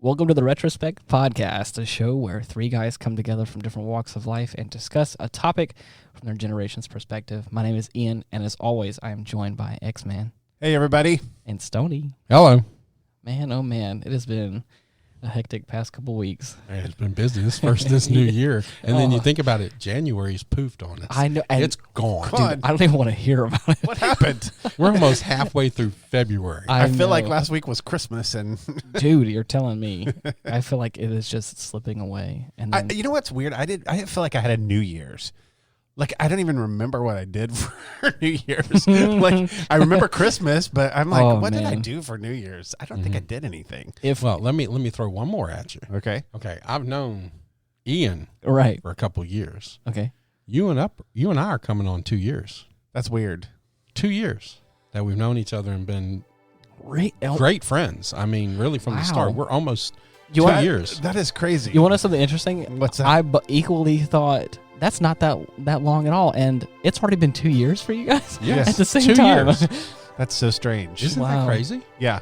Welcome to the Retrospect podcast, a show where three guys come together from different walks of life and discuss a topic from their generation's perspective. My name is Ian, and as always, I am joined by X-Man. Hey, everybody. And Stoney. Hello. Man, oh man, it has been a hectic past couple weeks. Man, it's been busy this new year. And then you think about it, January's poofed on us. I know. It's gone. Dude, I don't even want to hear about it. What happened? We're almost halfway through February. I feel like know. last week was Christmas, and Dude, you're telling me. I feel like it is just slipping away. And then, you know what's weird? I didn't feel like I had a New Year's. Like, I don't even remember what I did for New Year's. Like, I remember Christmas, but I'm like, Oh, what did I man. do for New Year's? I don't think I did anything. Well, let me throw one more at you. Okay. Okay, I've known Ian right. for a couple years. Okay. You and I are coming on 2 years. That's weird. 2 years that we've known each other and been Great. great friends. I mean, really from the start. We're almost 2 years. That is crazy. You want to know something interesting? What's that? I equally thought that's not that long at all, and it's already been 2 years for you guys. Yes. At the same 2 time. years. That's so strange. Isn't Wow. that crazy? Yeah.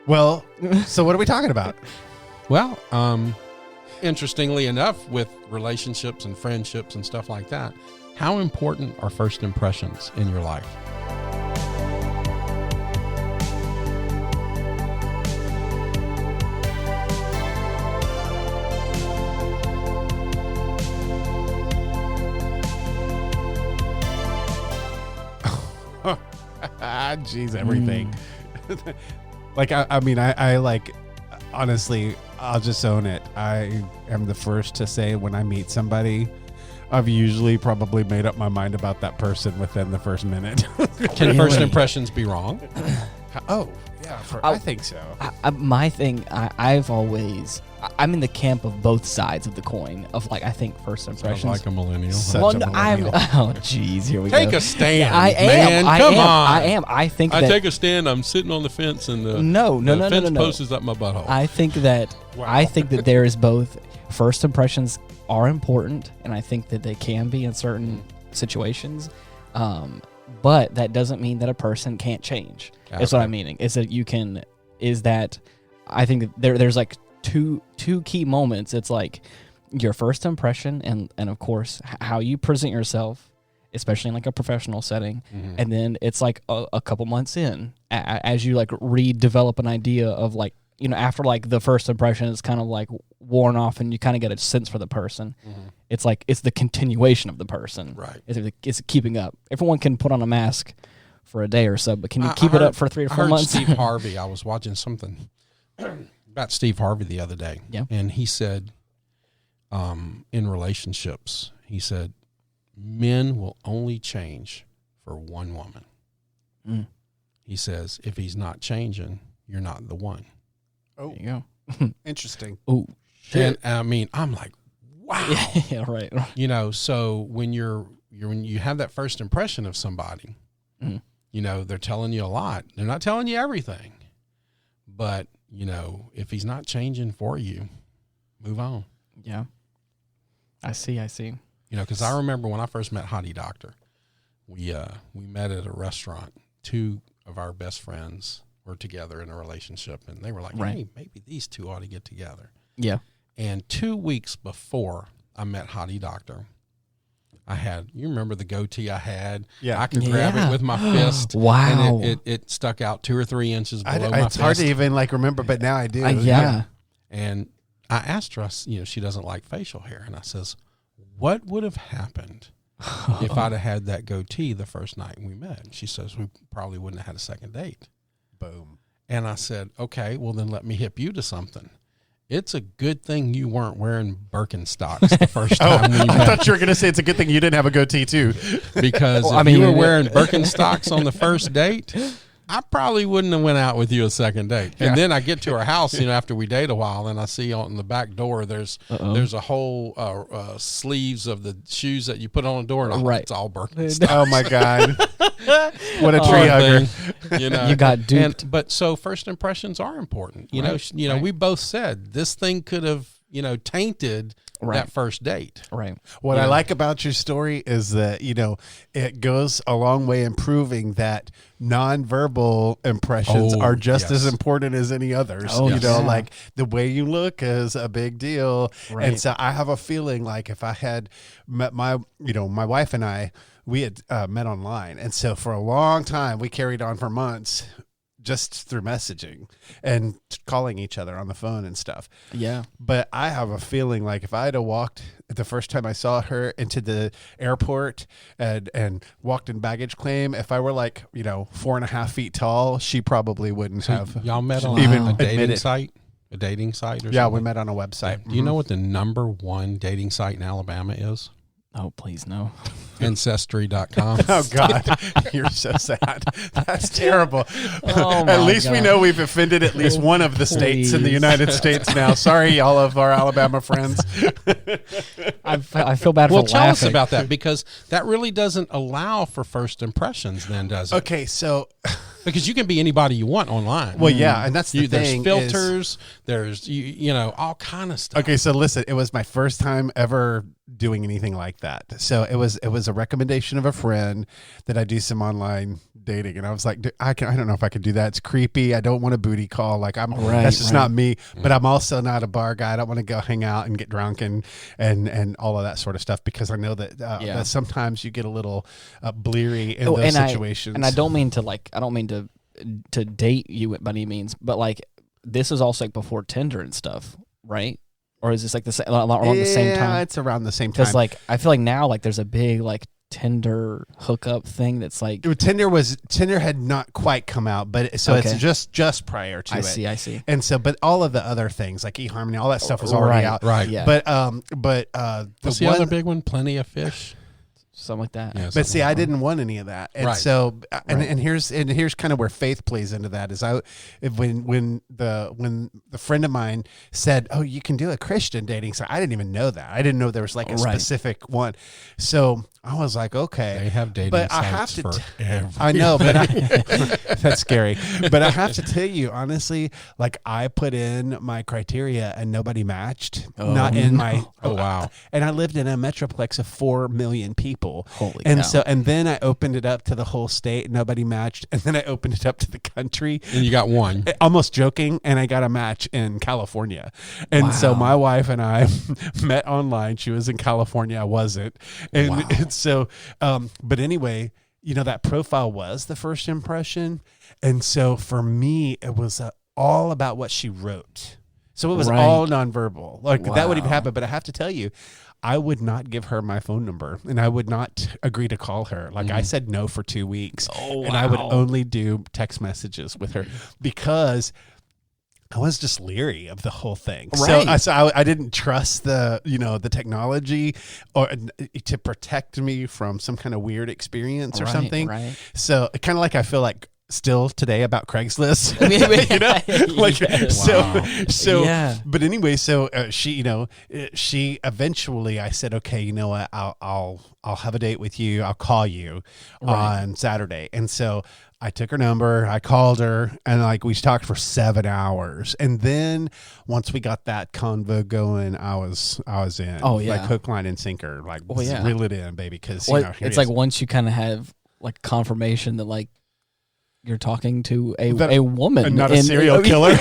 Well, so what are we talking about? Well, interestingly enough, with relationships and friendships and stuff like that, how important are first impressions in your life? Jeez, everything. Like, I mean, I like, honestly, I'll just own it. I am the first to say when I meet somebody, I've usually probably made up my mind about that person within the first minute. Can first impressions be wrong? Oh, yeah, I think so. My thing, I'm in the camp of both sides of the coin of like I think first Sounds impressions. like a millennial. Such well, a no, I'm. millennial. Oh, jeez, here we Take go. a stand, I am. man. I Come am. on. I am. I think I that. take a stand. I'm sitting on the fence, and the No. fence post is up my butthole. I think that. Wow. I think that there is both. First impressions are important, and I think that they can be in certain situations. But that doesn't mean that a person can't change. That's what I'm meaning. Is that you can? Is that I think that there's like two key moments. It's like your first impression and of course how you present yourself, especially in like a professional setting. Mm-hmm. And then it's like a couple months in as you like redevelop an idea of like, you know, after like the first impression is kind of like worn off and you kind of get a sense for the person. Mm-hmm. It's like it's the continuation of the person. Right. It's keeping up. Everyone can put on a mask for a day or so, but can you keep it up for 3 or 4 months? Steve Harvey. I was watching something about Steve Harvey the other day. Yeah. And he said, in relationships, he said, men will only change for one woman. Mm. He says, if he's not changing, you're not the one. Oh, There you go. interesting. Oh, And I mean, I'm like, wow. yeah, right. You know, so when when you have that first impression of somebody, Mhm. you know, they're telling you a lot. They're not telling you everything. But, you know, if he's not changing for you, move on. Yeah. I see. You know, because I remember when I first met Hottie Doctor, we met at a restaurant. 2 of our best friends were together in a relationship, and they were like, Right. hey, maybe these 2 ought to get together. Yeah. And 2 weeks before I met Hottie Doctor, you remember the goatee I had? Yeah. I could grab Yeah. it with my fist. Wow. And it stuck out 2 or 3 inches below my It's hard fist. to even like remember, but now I do. Yeah. And I asked her, she doesn't like facial hair. And I says, what would have happened if I'd have had that goatee the first night we met? And she says, we probably wouldn't have had a second date. Boom. And I said, okay, well then let me hip you to something. It's a good thing you weren't wearing Birkenstocks the first time we I met. thought you were going to say it's a good thing you didn't have a goatee too. Because Well, if you were wearing Birkenstocks on the first date, I probably wouldn't have went out with you a second date. Yeah. And then I get to her house, after we date a while, and I see on the back door there's a whole sleeves of the shoes that you put on the door, and Right. it's all Birkenstocks. Oh my God. What a tree hugger. Thing, You got duped. But so first impressions are important. You Right. know, we both said this thing could have tainted Right. that first date. Right. What I like about your story is that, it goes a long way in proving that nonverbal impressions are just as important as any others. Oh, yes. Like the way you look is a big deal. Right. And so I have a feeling like if I had met my wife and I, we had met online. And so for a long time, we carried on for months just through messaging and calling each other on the phone and stuff. Yeah. But I have a feeling like if I had walked the first time I saw her into the airport and walked in baggage claim, if I were 4.5 feet tall, she probably wouldn't have. Y'all met on even a dating admitted. site? A dating site or something? Yeah, we met on a website. Do you know what the number one dating site in Alabama is? Oh, please no. Ancestry.com. Oh God, you're so sad. That's terrible. Oh, At my least we God. know we've offended at least one of the states in the Please. United States now. Sorry, all of our Alabama friends. I feel bad Well, for tell us laughing. about that, because that really doesn't allow for first impressions then, does it? Okay, so Because you can be anybody you want online. well, yeah, and that's the thing. There's filters. There's all kind of stuff. Okay, so listen, it was my first time ever doing anything like that. So it was a recommendation of a friend that I do some online dating, and I was like, I don't know if I could do that. It's creepy. I don't want a booty call. That's just not me. But I'm also not a bar guy. I don't want to go hang out and get drunk and all of that sort of stuff, because I know that sometimes you get a little bleary in those situations. I don't mean to date you by any means, but this is also before Tinder and stuff, right? Or is this around the same time? Yeah, it's around the same time. Because I feel like now there's a big Tinder hookup thing that's Tinder had not quite come out, but so Okay. it's just prior to it. I see. And so, but all of the other things like eHarmony, all that stuff was already out. Right. Yeah. But What's the other big one? Plenty of Fish. Something like that. Yeah, But see, I didn't want any of that, and Right. so and here's kind of where faith plays into that. Is when the friend of mine said, "Oh, you can do a Christian dating," so I didn't even know that. I didn't know there was a specific one. So I was like, okay, They have dating but I sites have to. for everything. I know, but that's scary. But I have to tell you honestly, I put in my criteria and nobody matched. Not in my. Oh, wow. And I lived in a metroplex of 4 million people. Holy and cow. and then I opened it up to the whole state. Nobody matched. And then I opened it up to the country. And you got one. Almost joking, and I got a match in California. And so my wife and I met online. She was in California. I wasn't. And so, but anyway, that profile was the first impression. And so for me, it was all about what she wrote. So it was all nonverbal. That would even happen. But I have to tell you, I would not give her my phone number, and I would not agree to call her. I said no for 2 weeks, and I would only do text messages with her because I was just leery of the whole thing. Right. So I didn't trust the technology or to protect me from some kind of weird experience or something. Right. So kind of I feel still today about Craigslist, but anyway, so she eventually, I said, okay, you know what, I'll have a date with you. I'll call you on Saturday. And so I took her number, I called her, and we talked for 7 hours. And then once we got that convo going, I was in. Oh yeah. Hook, line, and sinker. Reel it in, baby. Because it's once you kind of have confirmation that you're talking to a woman, not a serial killer.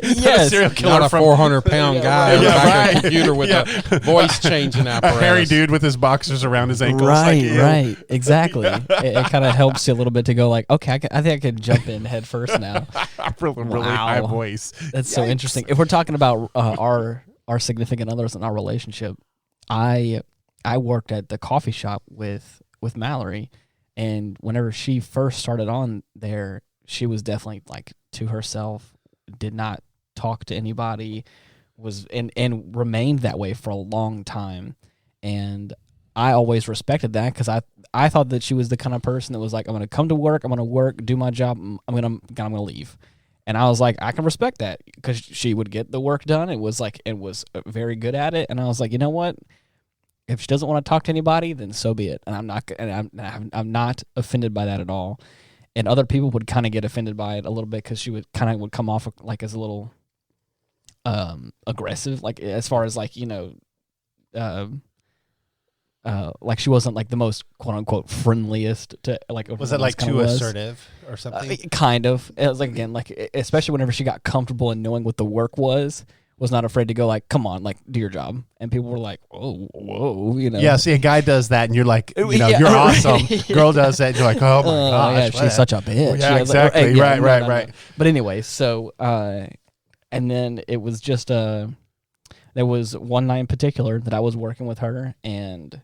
Yes, serial killer Not a 400-pound guy in the back of a computer with a voice changing apparatus. A hairy dude with his boxers around his ankles. Right, exactly. it kind of helps you a little bit to go okay, I think I could jump in head first now. really high voice. That's so interesting. If we're talking about our significant others in our relationship, I worked at the coffee shop with Mallory. And whenever she first started on there, she was definitely to herself, did not talk to anybody, was and remained that way for a long time. And I always respected that because I thought that she was the kind of person that was I'm going to come to work, I'm going to work, do my job, I'm going to leave. And I was I can respect that because she would get the work done. It was very good at it. And I was you know what? If she doesn't want to talk to anybody, then so be it. And I'm not offended by that at all. And other people would kind of get offended by it a little bit because she would come off as a little, aggressive, like as far as like like she wasn't like the most quote unquote friendliest to like. Was it like too assertive or something? Kind of. It was like, again, like especially whenever she got comfortable in knowing what the work was not afraid to go like, come on, like do your job. And people were like, whoa, Yeah, see, a guy does that, and you're like, you're awesome. Girl does that, and you're like, oh my gosh, yeah, she's such a bitch. Yeah, exactly. Like, Right. But anyway, so and then it was just there was one night in particular that I was working with her, and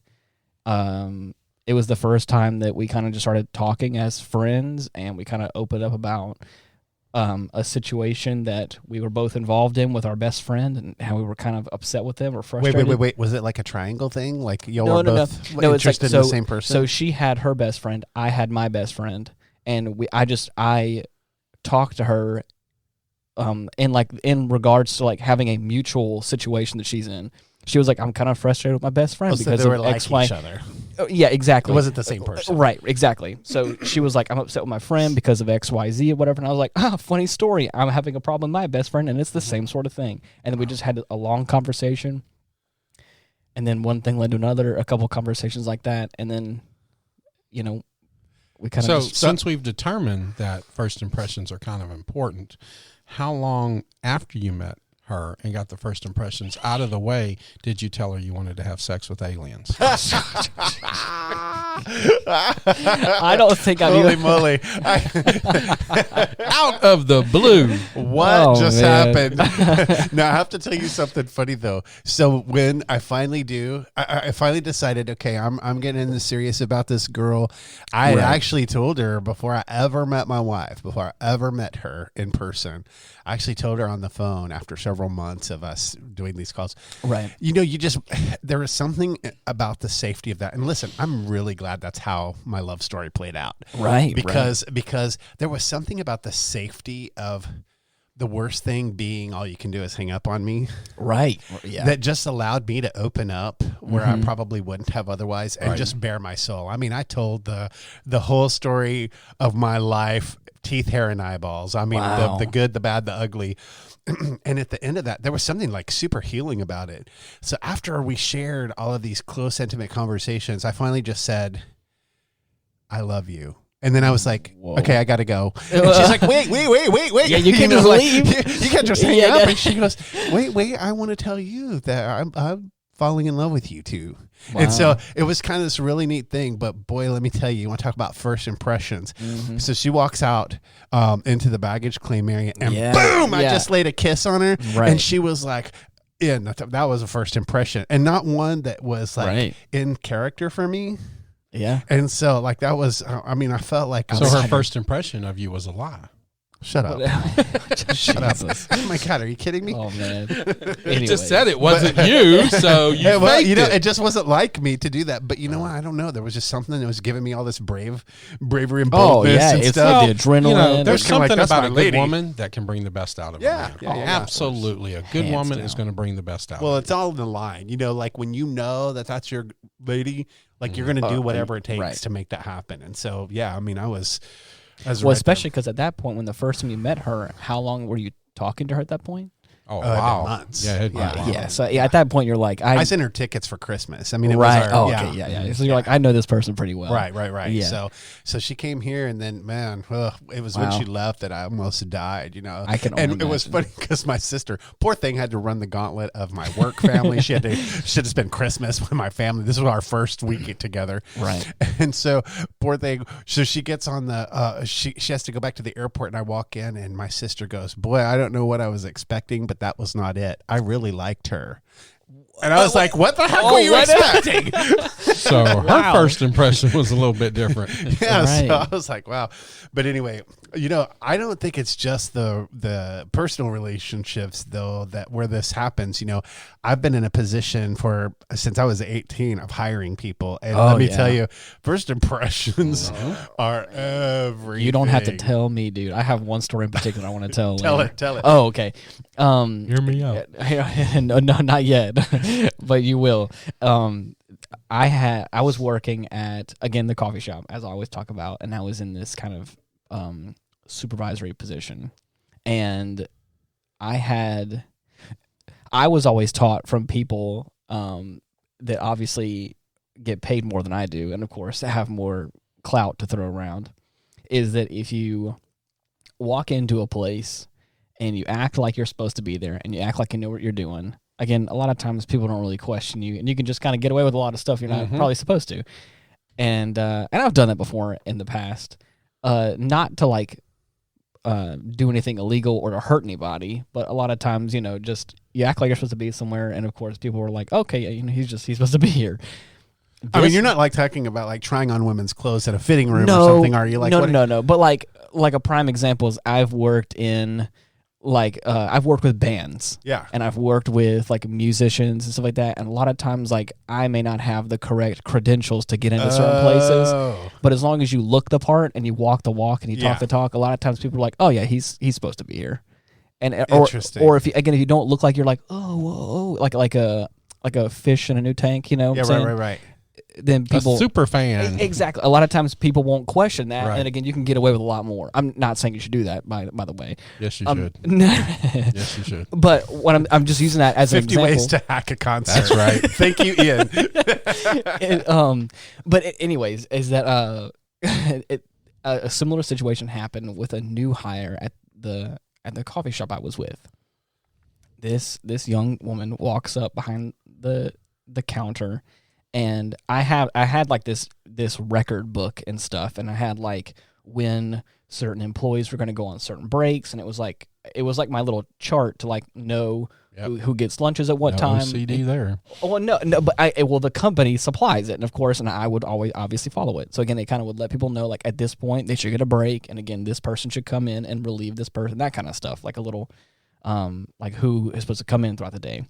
it was the first time that we kind of just started talking as friends, and we kind of opened up about a situation that we were both involved in with our best friend, and how we were kind of upset with them or frustrated. Wait. Was it like a triangle thing? Like y'all were both no, interested in the same person? So she had her best friend, I had my best friend, and I talked to her in regards to like having a mutual situation that she's in. She was like, I'm kind of frustrated with my best friend because they were of like X, Y. each other. Yeah, exactly. It wasn't the same person. Right, exactly. So she was like, I'm upset with my friend because of X, Y, Z or whatever. And I was like, funny story. I'm having a problem with my best friend, and it's the same sort of thing. And then we just had a long conversation. And then one thing led to another, a couple conversations like that. And then, we kind of since we've determined that first impressions are kind of important, how long after you met her and got the first impressions out of the way did you tell her you wanted to have sex with aliens? I don't think I Holy even... moly. Out of the blue. What just happened? Now, I have to tell you something funny, though. So when I finally I finally decided, okay, I'm getting serious about this girl. I had actually told her before I ever met my wife, before I ever met her in person, I actually told her on the phone after several months of us doing these calls. Right. There was something about the safety of that. And listen, I'm really glad that's how my love story played out. Right. Because there was something about the safety of the worst thing being all you can do is hang up on me. Right. Yeah. That just allowed me to open up where I probably wouldn't have otherwise and just bare my soul. I mean, I told the whole story of my life, teeth, hair, and eyeballs. I mean, the good, the bad, the ugly. And at the end of that, there was something like super healing about it. So after we shared all of these close, intimate conversations, I finally just said, I love you. And then I was like, okay, I got to go. And she's like, wait. Yeah, you can't just leave. You can't just hang up. And she goes, wait, I want to tell you that I'm falling in love with you too. Wow. And so it was kind of this really neat thing. But boy, let me tell you want to talk about first impressions. Mm-hmm. So she walks out into the baggage claim area, and boom, I just laid a kiss on her. Right. And she was like, yeah, that was a first impression. And not one that was like in character for me. Yeah. And so like that was, I mean, I felt like. So her first impression of you was a lie. Shut up. Shut up. Oh my God, are you kidding me? Oh man. You just said it wasn't you, so you faked it. It just wasn't like me to do that. But you know what? I don't know. There was just something that was giving me all this bravery and boldness and stuff. The adrenaline. There's something about a good woman that can bring the best out of a man. Yeah, absolutely. A good woman is going to bring the best out of Well, it's all in the line. Like when you know that that's your lady, like you're going to do whatever it takes to make that happen. And so, yeah, I mean, I was... especially because at that point, when the first time you met her, how long were you talking to her at that point? Oh, wow. Months. Yeah. So at that point, you're like, I sent her tickets for Christmas. I mean, it was our, okay. So you're like, I know this person pretty well. Right. Yeah. So she came here, and then, man, it was when she left that I almost died, I can only imagine. It was funny because my sister, poor thing, had to run the gauntlet of my work family. She had to spend Christmas with my family. This was our first week together. Right. And so, poor thing, so she gets on the, she has to go back to the airport, and I walk in, and my sister goes, boy, I don't know what I was expecting, but that was not it. I really liked her. And I was like, what the heck were you expecting? So her first impression was a little bit different. Yeah, so I was like, wow. But anyway, I don't think it's just the personal relationships, though, that where this happens. I've been in a position since I was 18 of hiring people. And let me tell you, first impressions are everything. You don't have to tell me, dude. I have one story in particular I want to tell. Tell it. Oh, okay. Hear me out. No, not yet. But you will. I was working at, again, the coffee shop, as I always talk about, and I was in this kind of supervisory position. And I had, I was always taught from people that obviously get paid more than I do, and of course have more clout to throw around, is that if you walk into a place and you act like you're supposed to be there and you act like you know what you're doing, again, a lot of times people don't really question you, and you can just kind of get away with a lot of stuff you're not probably supposed to. And I've done that before in the past, not to like do anything illegal or to hurt anybody, but a lot of times, you know, just you act like you're supposed to be somewhere, and of course people were like, okay, yeah, you know, he's supposed to be here. I mean, you're not like talking about like trying on women's clothes at a fitting room or something, are you? Like, no. But like a prime example is I've worked in I've worked with bands, and I've worked with like musicians and stuff like that. And a lot of times, like I may not have the correct credentials to get into certain places, but as long as you look the part and you walk the walk and you talk the talk, a lot of times people are like, oh yeah, he's supposed to be here. And Interesting. Or if you don't look like you're like like a fish in a new tank, you know? Yeah, right. Then people a super fan. Exactly. A lot of times people won't question that, and again, you can get away with a lot more. I'm not saying you should do that, by the way. Yes, you should. Yes, you should. But what I'm just using that as an example. 50 ways to hack a concert. That's right. Thank you, Ian. Anyways, is that a similar situation happened with a new hire at the coffee shop I was with. This young woman walks up behind the counter. And I had like this record book and stuff, and I had like when certain employees were going to go on certain breaks, and it was like my little chart to like know who gets lunches at what time. CD there. Well, no, but the company supplies it, and of course, and I would always obviously follow it. So again, they kind of would let people know like at this point they should get a break, and again, this person should come in and relieve this person, that kind of stuff, like a little like who is supposed to come in throughout the day.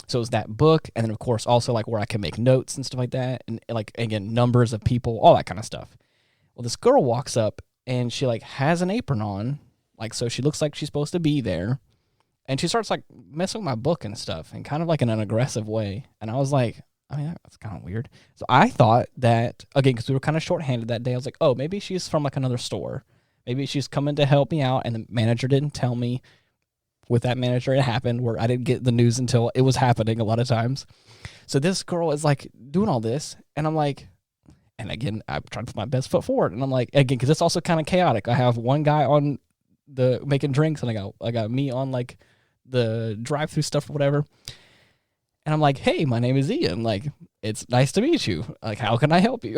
So it was that book, and then of course also like where I can make notes and stuff like that, and like again numbers of people, all that kind of stuff. Well, this girl walks up and she like has an apron on, like so she looks like she's supposed to be there, and she starts like messing with my book and stuff, and kind of like in an aggressive way. And I was like, I mean that's kind of weird. So I thought that again because we were kind of shorthanded that day. I was like, oh maybe she's from like another store, maybe she's coming to help me out, and the manager didn't tell me. With that manager, it happened where I didn't get the news until it was happening a lot of times. So this girl is like doing all this, and I'm like, and again, I'm trying to put my best foot forward, and I'm like, again, because it's also kind of chaotic. I have one guy on the making drinks, and I got me on like the drive-through stuff or whatever, and I'm like, hey, my name is Ian. Like, it's nice to meet you. Like, how can I help you?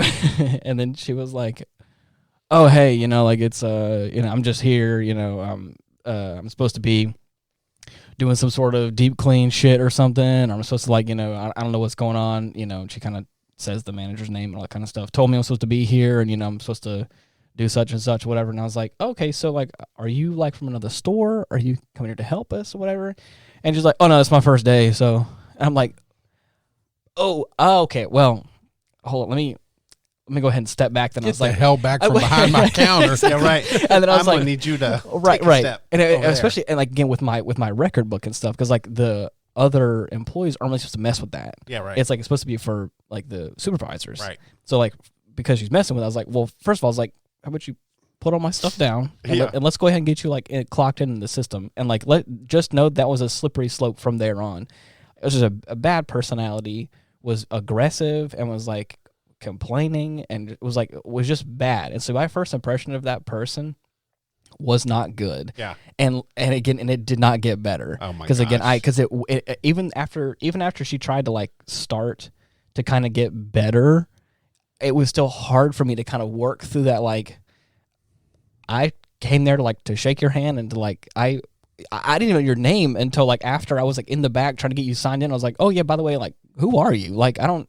And then she was like, oh, hey, you know, like it's I'm just here, you know, I'm supposed to be doing some sort of deep clean shit or something. I'm supposed to like, you know, I don't know what's going on. You know, she kind of says the manager's name and all that kind of stuff. Told me I'm supposed to be here and, you know, I'm supposed to do such and such, whatever. And I was like, okay, so like, are you like from another store? Are you coming here to help us or whatever? And she's like, oh no, it's my first day. So I'm like, oh, okay. Well, hold on. Let me go ahead and step back. Then I was like, hell back from behind my counter. Yeah, right. And then I was I'm like, gonna need you to right. take a step And over especially and like again with my record book and stuff, because like the other employees aren't really supposed to mess with that. Yeah, right. It's like it's supposed to be for like the supervisors. Right. So like because she's messing with it, I was like, well, first of all, I was like, how about you put all my stuff down and let's go ahead and get you like clocked in the system, and like just know that was a slippery slope from there on. It was just a bad personality, was aggressive, and was like complaining, and it was just bad. And so my first impression of that person was not good. Yeah. And it did not get better. Oh my Because again, gosh. even after she tried to like start to kind of get better, it was still hard for me to kind of work through that. Like I came there to like to shake your hand and to like I didn't even know your name until like after I was like in the back trying to get you signed in. I was like, oh yeah, by the way, like who are you? Like I don't.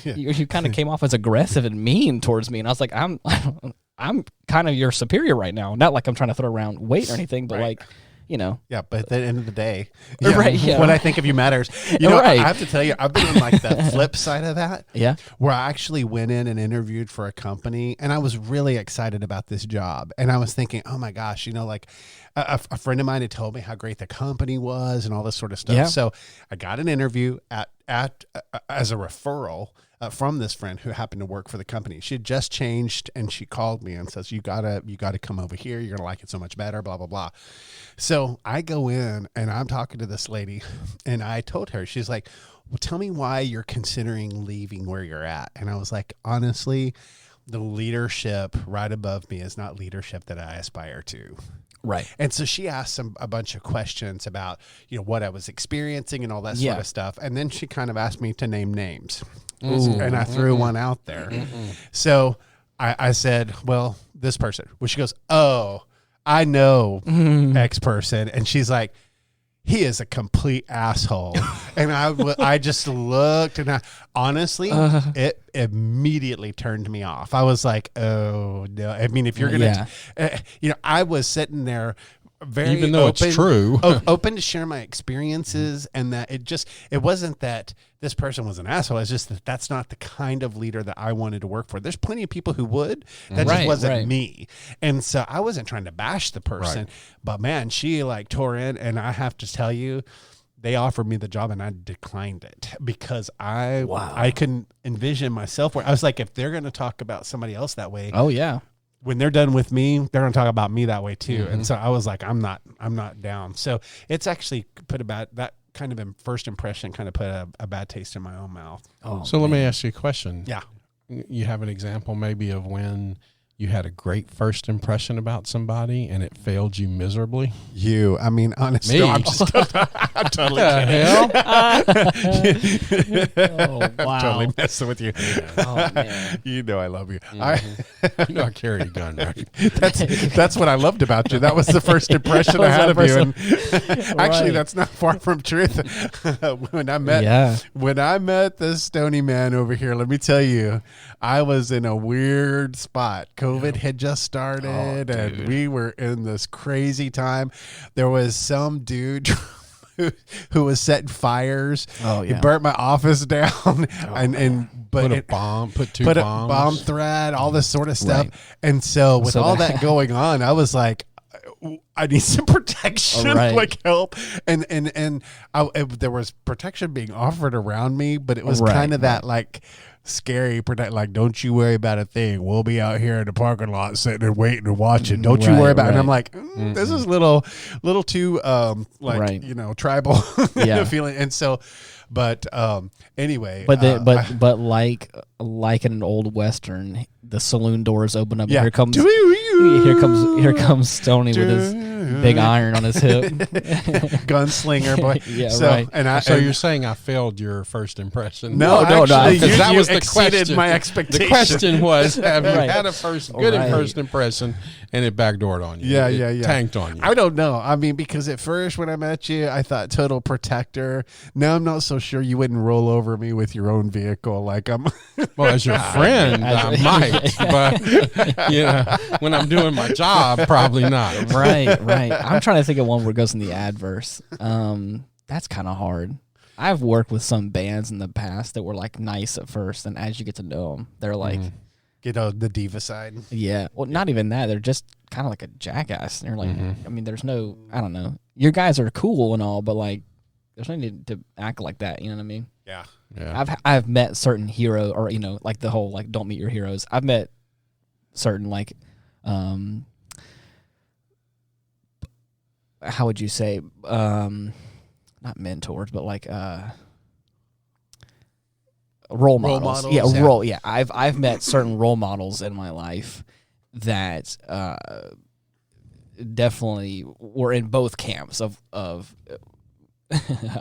You kind of came off as aggressive and mean towards me, and I was like, I'm kind of your superior right now. Not like I'm trying to throw around weight or anything, but like, you know. Yeah, but at the end of the day, Right, yeah. what I think of you matters. You know, Right. I have to tell you, I've been on like the flip side of that. Yeah. Where I actually went in and interviewed for a company, and I was really excited about this job. And I was thinking, oh my gosh, you know, like a friend of mine had told me how great the company was and all this sort of stuff. Yeah. So I got an interview at as a referral from this friend who happened to work for the company. She had just changed, and she called me and says, you gotta come over here. You're gonna like it so much better, blah, blah, blah. So I go in and I'm talking to this lady, and I told her, she's like, well, tell me why you're considering leaving where you're at. And I was like, honestly, the leadership right above me is not leadership that I aspire to. Right. And so she asked a bunch of questions about, what I was experiencing and all that sort of stuff. And then she kind of asked me to name names. And I threw one out there. So I said, well, this person. Well, she goes, oh, I know X person. And she's like, he is a complete asshole. And I just looked, and honestly, it immediately turned me off. I was like, oh no. I mean, if you're going to, I was sitting there very even though open, it's true, open to share my experiences, and that it wasn't that this person was an asshole. It's just that that's not the kind of leader that I wanted to work for. There's plenty of people who would. That just wasn't me. And so I wasn't trying to bash the person, but man, she like tore in, and I have to tell you, they offered me the job and I declined it because I couldn't envision myself where I was like, if they're going to talk about somebody else that way. Oh yeah. When they're done with me, they're going to talk about me that way too. And so I was like, I'm not down. So it's actually that kind of first impression kind of put a bad taste in my own mouth. Oh, so let me ask you a question. Yeah. You have an example maybe of when you had a great first impression about somebody and it failed you miserably? I mean, honestly, no, I'm just I'm totally kidding. Oh, wow. I'm totally messing with you. Oh, man. I love you. I carry a gun, right? That's what I loved about you. That was the first impression I had of you. And actually, that's not far from truth. When I met this Stoney man over here, let me tell you, I was in a weird spot. COVID had just started, and we were in this crazy time. There was some dude who was setting fires. Oh yeah, he burnt my office down, put a bomb thread, all this sort of stuff. Right. And so with all that going on, I was like, I need some protection, like help. And there was protection being offered around me, but it was kind of that like scary like, don't you worry about a thing. We'll be out here in the parking lot sitting and waiting and watching. Don't you worry about it. And I'm like, this is a little too tribal feeling. And so, but anyway, but like in an old Western, the saloon doors open up. Yeah. And here comes Stoney with his big iron on his hip, gunslinger boy. Yeah, so, right. And so you're saying I failed your first impression? No, actually, because that was the exceeded question. My expectation. The question was, have you had a first impression and it backdoored on you? Yeah. Tanked on you. I don't know. I mean, because at first when I met you, I thought total protector. Now I'm not so sure you wouldn't roll over me with your own vehicle. Like I'm. Well, as your friend, I might, but when I'm doing my job, probably not. Right. I'm trying to think of one where it goes in the adverse. That's kind of hard. I've worked with some bands in the past that were like nice at first, and as you get to know them, they're like, the diva side. Yeah. Well, not even that. They're just kind of like a jackass. And they're like, I mean, there's no, I don't know. Your guys are cool and all, but like, there's no need to act like that. You know what I mean? Yeah. I've met certain heroes, or like the whole like don't meet your heroes. I've met certain like how would you say not mentors, but like role models. Yeah, I've met certain role models in my life that definitely were in both camps of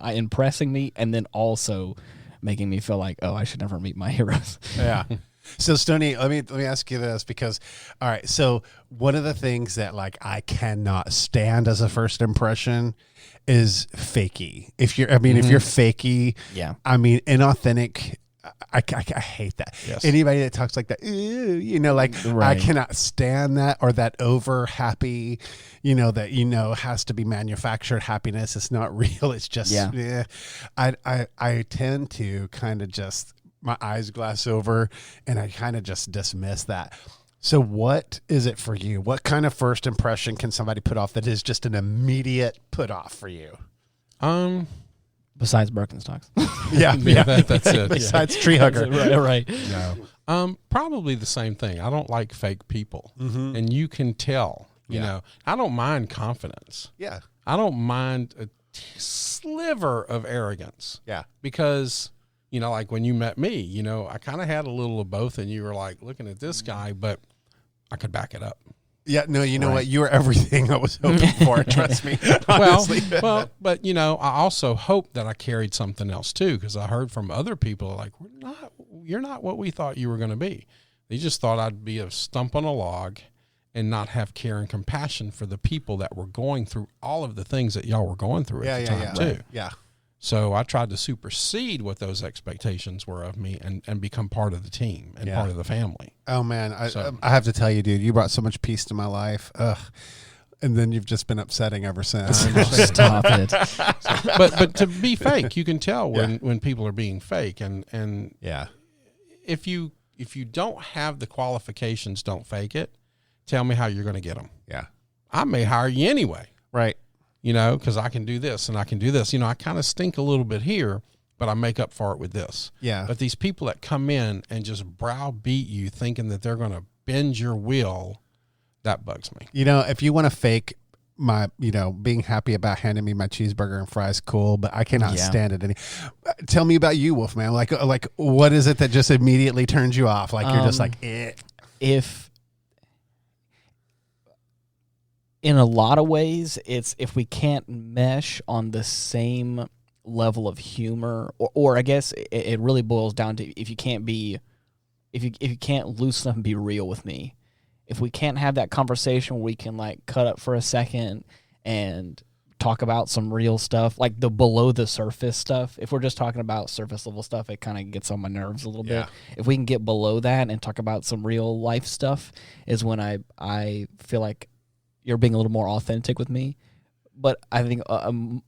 impressing me and then also making me feel like, oh, I should never meet my heroes. Yeah. So Stoney, let me ask you this, because all right, so one of the things that like I cannot stand as a first impression is fakey. If you're fakey, I mean inauthentic, I hate that. Yes. Anybody that talks like that, I cannot stand that, or that over happy, that has to be manufactured happiness. It's not real. It's just I tend to kind of just my eyes glass over, and I kind of just dismiss that. So what is it for you? What kind of first impression can somebody put off that is just an immediate put off for you? Besides Birkenstocks. Yeah, that's it. Besides tree hugger. right. No. Probably the same thing. I don't like fake people. And you can tell, you know, I don't mind confidence. Yeah. I don't mind a sliver of arrogance. Yeah. Because, you know, like when you met me, you know, I kind of had a little of both, and you were like looking at this guy, but I could back it up. Yeah, no, you know what? You were everything I was hoping for. Trust me. Honestly. Well, but you know, I also hope that I carried something else too, because I heard from other people like, you're not what we thought you were going to be. They just thought I'd be a stump on a log and not have care and compassion for the people that were going through all of the things that y'all were going through at the time too. Right. Yeah. So I tried to supersede what those expectations were of me and become part of the team and part of the family. Oh, man. I have to tell you, dude, you brought so much peace to my life. Ugh. And then you've just been upsetting ever since. Stop it. But to be fake, you can tell when people are being fake. And yeah, if you don't have the qualifications, don't fake it. Tell me how you're going to get them. Yeah. I may hire you anyway. Right. You know, because I can do this and I can do this. You know, I kind of stink a little bit here, but I make up for it with this. Yeah. But these people that come in and just browbeat you thinking that they're going to bend your will, that bugs me. You know, if you want to fake my, you know, being happy about handing me my cheeseburger and fries, cool, but I cannot stand it. Tell me about you, Wolfman. Like, what is it that just immediately turns you off? Like, you're just like, eh. In a lot of ways, it's if we can't mesh on the same level of humor, or I guess it really boils down to if you can't loosen up and be real with me. If we can't have that conversation where we can like cut up for a second and talk about some real stuff, like the below the surface stuff. If we're just talking about surface level stuff, it kind of gets on my nerves a little bit. If we can get below that and talk about some real life stuff, is when I feel like you're being a little more authentic with me. But I think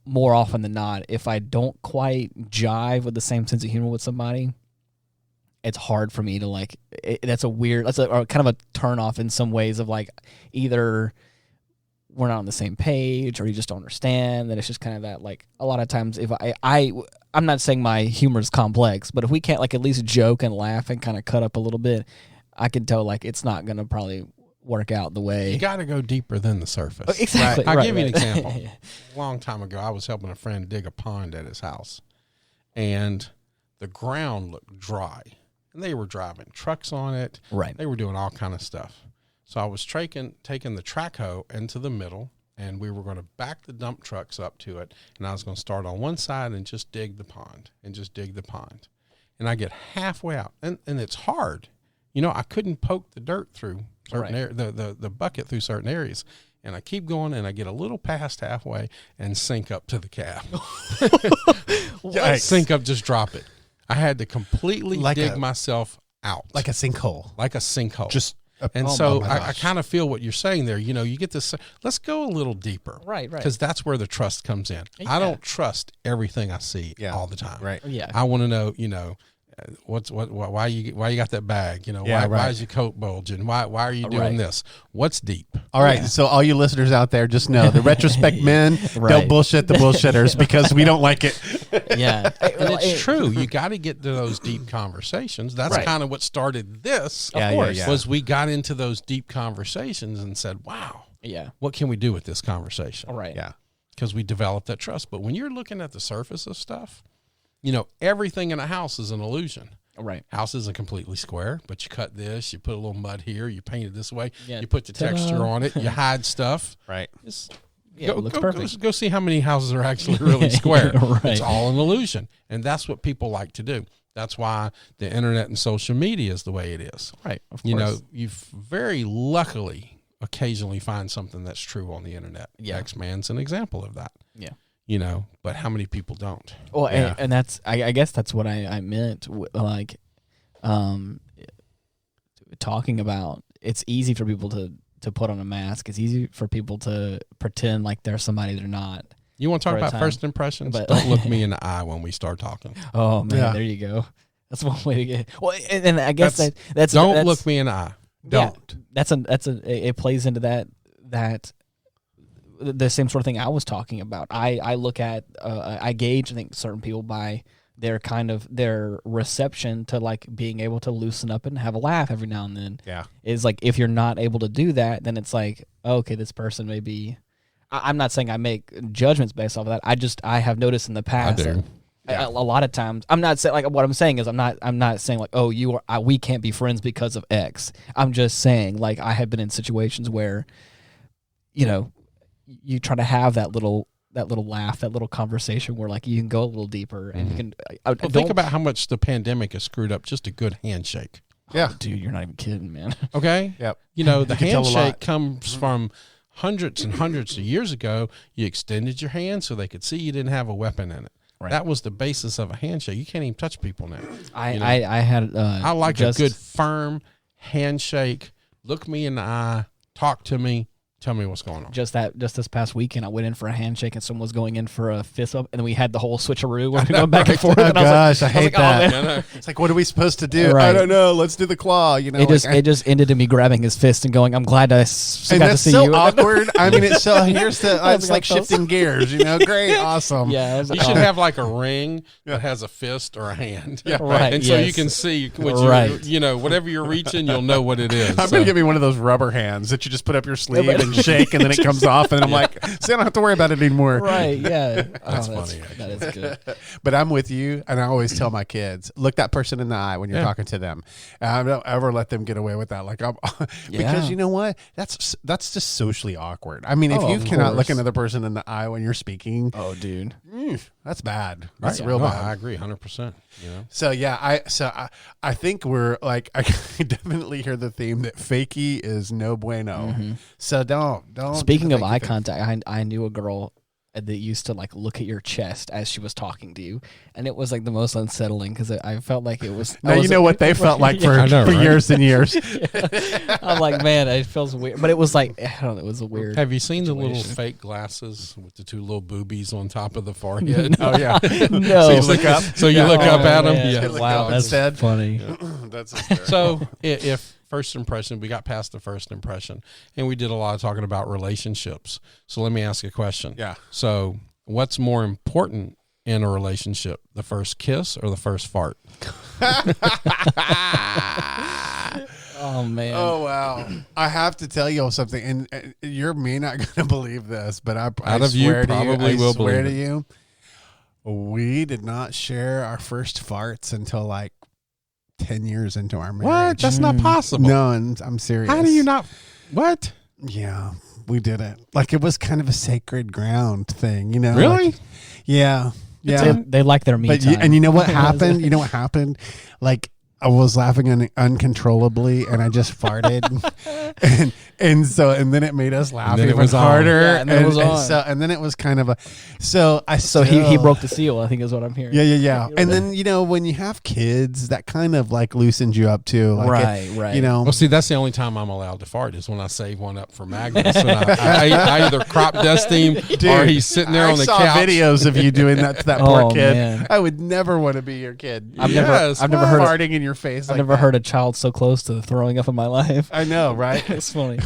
more often than not, if I don't quite jive with the same sense of humor with somebody, it's hard for me to like. That's a kind of a turn off in some ways of like either we're not on the same page or you just don't understand. That it's just kind of that like a lot of times if I'm not saying my humor is complex, but if we can't like at least joke and laugh and kind of cut up a little bit, I can tell like it's not gonna probably work out the way. You got to go deeper than the surface. Exactly. I'll give you an example. A long time ago, I was helping a friend dig a pond at his house, and the ground looked dry, and they were driving trucks on it. Right. They were doing all kind of stuff. So I was taking the track hoe into the middle, and we were going to back the dump trucks up to it, and I was going to start on one side and just dig the pond. And I get halfway out, and it's hard. You know, I couldn't poke the dirt through certain the bucket through certain areas. And I keep going, and I get a little past halfway and sink up to the cab. Sink up, just drop it. I had to completely dig myself out. Like a sinkhole. I kind of feel what you're saying there. You know, you get this, let's go a little deper. Right. Because that's where the trust comes in. I don't trust everything I see all the time. Right. Yeah. I want to know, you know, why you got that bag? You know, why is your coat bulging? Why are you doing this? What's deep? All right, so all you listeners out there, just know the Retrospect men don't bullshit the bullshitters because we don't like it. Yeah, and it's true. You got to get to those deep conversations. That's kind of what started this. Of course, was we got into those deep conversations and said, "Wow, what can we do with this conversation?" All right, because we developed that trust. But when you're looking at the surface of stuff, you know, everything in a house is an illusion. Right. House isn't completely square, but you cut this, you put a little mud here, you paint it this way, you put the Ta-da. texture on it, you hide stuff. Right. It looks perfect. Go see how many houses are actually really square. Right. It's all an illusion. And that's what people like to do. That's why the internet and social media is the way it is. Right. Of course. You know, you very luckily occasionally find something that's true on the internet. Yeah. X-Man's an example of that. Yeah. You know, but how many people don't? Well, and that's I guess that's what I meant. Like, talking about it's easy for people to put on a mask. It's easy for people to pretend like they're somebody they're not. You want to talk about first impressions? But don't look me in the eye when we start talking. Oh man, there you go. That's one way to get. Well, and I guess that's don't look me in the eye. Don't. Yeah, it plays into that the same sort of thing I was talking about. I look at, I gauge, I think, certain people by their reception to like being able to loosen up and have a laugh every now and then. Yeah. Is like, if you're not able to do that, then it's like, okay, this person may be, I'm not saying I make judgments based off of that. I have noticed in the past. I do. A lot of times, I'm not saying, like, what I'm saying is I'm not saying like, oh, we can't be friends because of X. I'm just saying, like, I have been in situations where, you know, you try to have that little laugh, that little conversation where like you can go a little deeper and you can. Think about how much the pandemic has screwed up just a good handshake. Yeah, dude, you're not even kidding, man. Okay. Yep. You know, the You can tell a lot. handshake comes from hundreds and hundreds of years ago. You extended your hand so they could see you didn't have a weapon in it. Right. That was the basis of a handshake. You can't even touch people now. I had. I like a good firm handshake. Look me in the eye. Talk to me. Tell me what's going on. Just this past weekend, I went in for a handshake and someone was going in for a fist up, and then we had the whole switcheroo where we going back and forth. Oh and gosh, I was hate like, oh, that. man. It's like, what are we supposed to do? Right. I don't know. Let's do the claw. You know, It just ended in me grabbing his fist and going, "I'm glad I got to that's see so you." awkward. I mean, it's so here's the I it's was like like, "Oh." shifting gears. You know, great, awesome. Yeah, I was You like, should oh. have like a ring that has a fist or a hand. Yeah. Right, And so you yes. can see what Right. you know, whatever you're reaching, you'll know what it is. I'm gonna give me one of those rubber hands that you just put up your sleeve and shake, and then it comes off, and I'm like, see, I don't have to worry about it anymore. Right, yeah. That's funny, That is good. But I'm with you, and I always tell my kids, look that person in the eye when you're talking to them. And I don't ever let them get away with that. Like, because you know what? That's just socially awkward. I mean, if you of cannot look course. another person in the eye when you're speaking, Oh, dude. that's bad. That's Yeah, real no, bad. I agree 100%. You know? So yeah, I think we're like, I definitely hear the theme that fakey is no bueno. So don't. Speaking of fakey eye thing. contact, I knew a girl that used to like look at your chest as she was talking to you, and it was like the most unsettling because I felt like it was. Now you know what they felt like for, I know, for right? years and years. I'm like, man, it feels weird, but it was like, I don't know, it was a weird. Have you seen the little situation. fake glasses with the two little boobies on top of the forehead? Oh yeah. No. So you look up. So you look up at them? man. Yeah. Look Wow, up that's instead. funny. That's hysterical. So if first impression, we got past the first impression, and we did a lot of talking about relationships. So let me ask a question. Yeah. So what's more important in a relationship, the first kiss or the first fart? Oh man. Oh wow! I have to tell you something, and you're me not going to believe this, but I of you, swear to probably I will swear to believe you, we did not share our first farts until like 10 years into our marriage. What? That's not possible. No, and I'm serious. How do you not? What? Yeah, we did it. Like it was kind of a sacred ground thing, you know? Really? Like, yeah, yeah. They like their me But time. and you know what happened? You know what happened? Like I was laughing uncontrollably, and I just farted, and then it made us laugh then it even was on. harder, Yeah, and then it was on. and then it was kind of a so he still- broke the seal, I think is what I'm hearing. yeah. And then when you have kids, that kind of like loosens you up too, like Right. You know, Well, see, that's the only time I'm allowed to fart is when I save one up for Magnus. And I either crop dust him or he's sitting there on the saw couch. videos of you doing that to that Oh, poor kid. man. I would never want to be your kid. I've Yes, never heard. farting in your face. I've like never that. heard a child so close to throwing up in my life. I know, right? It's funny.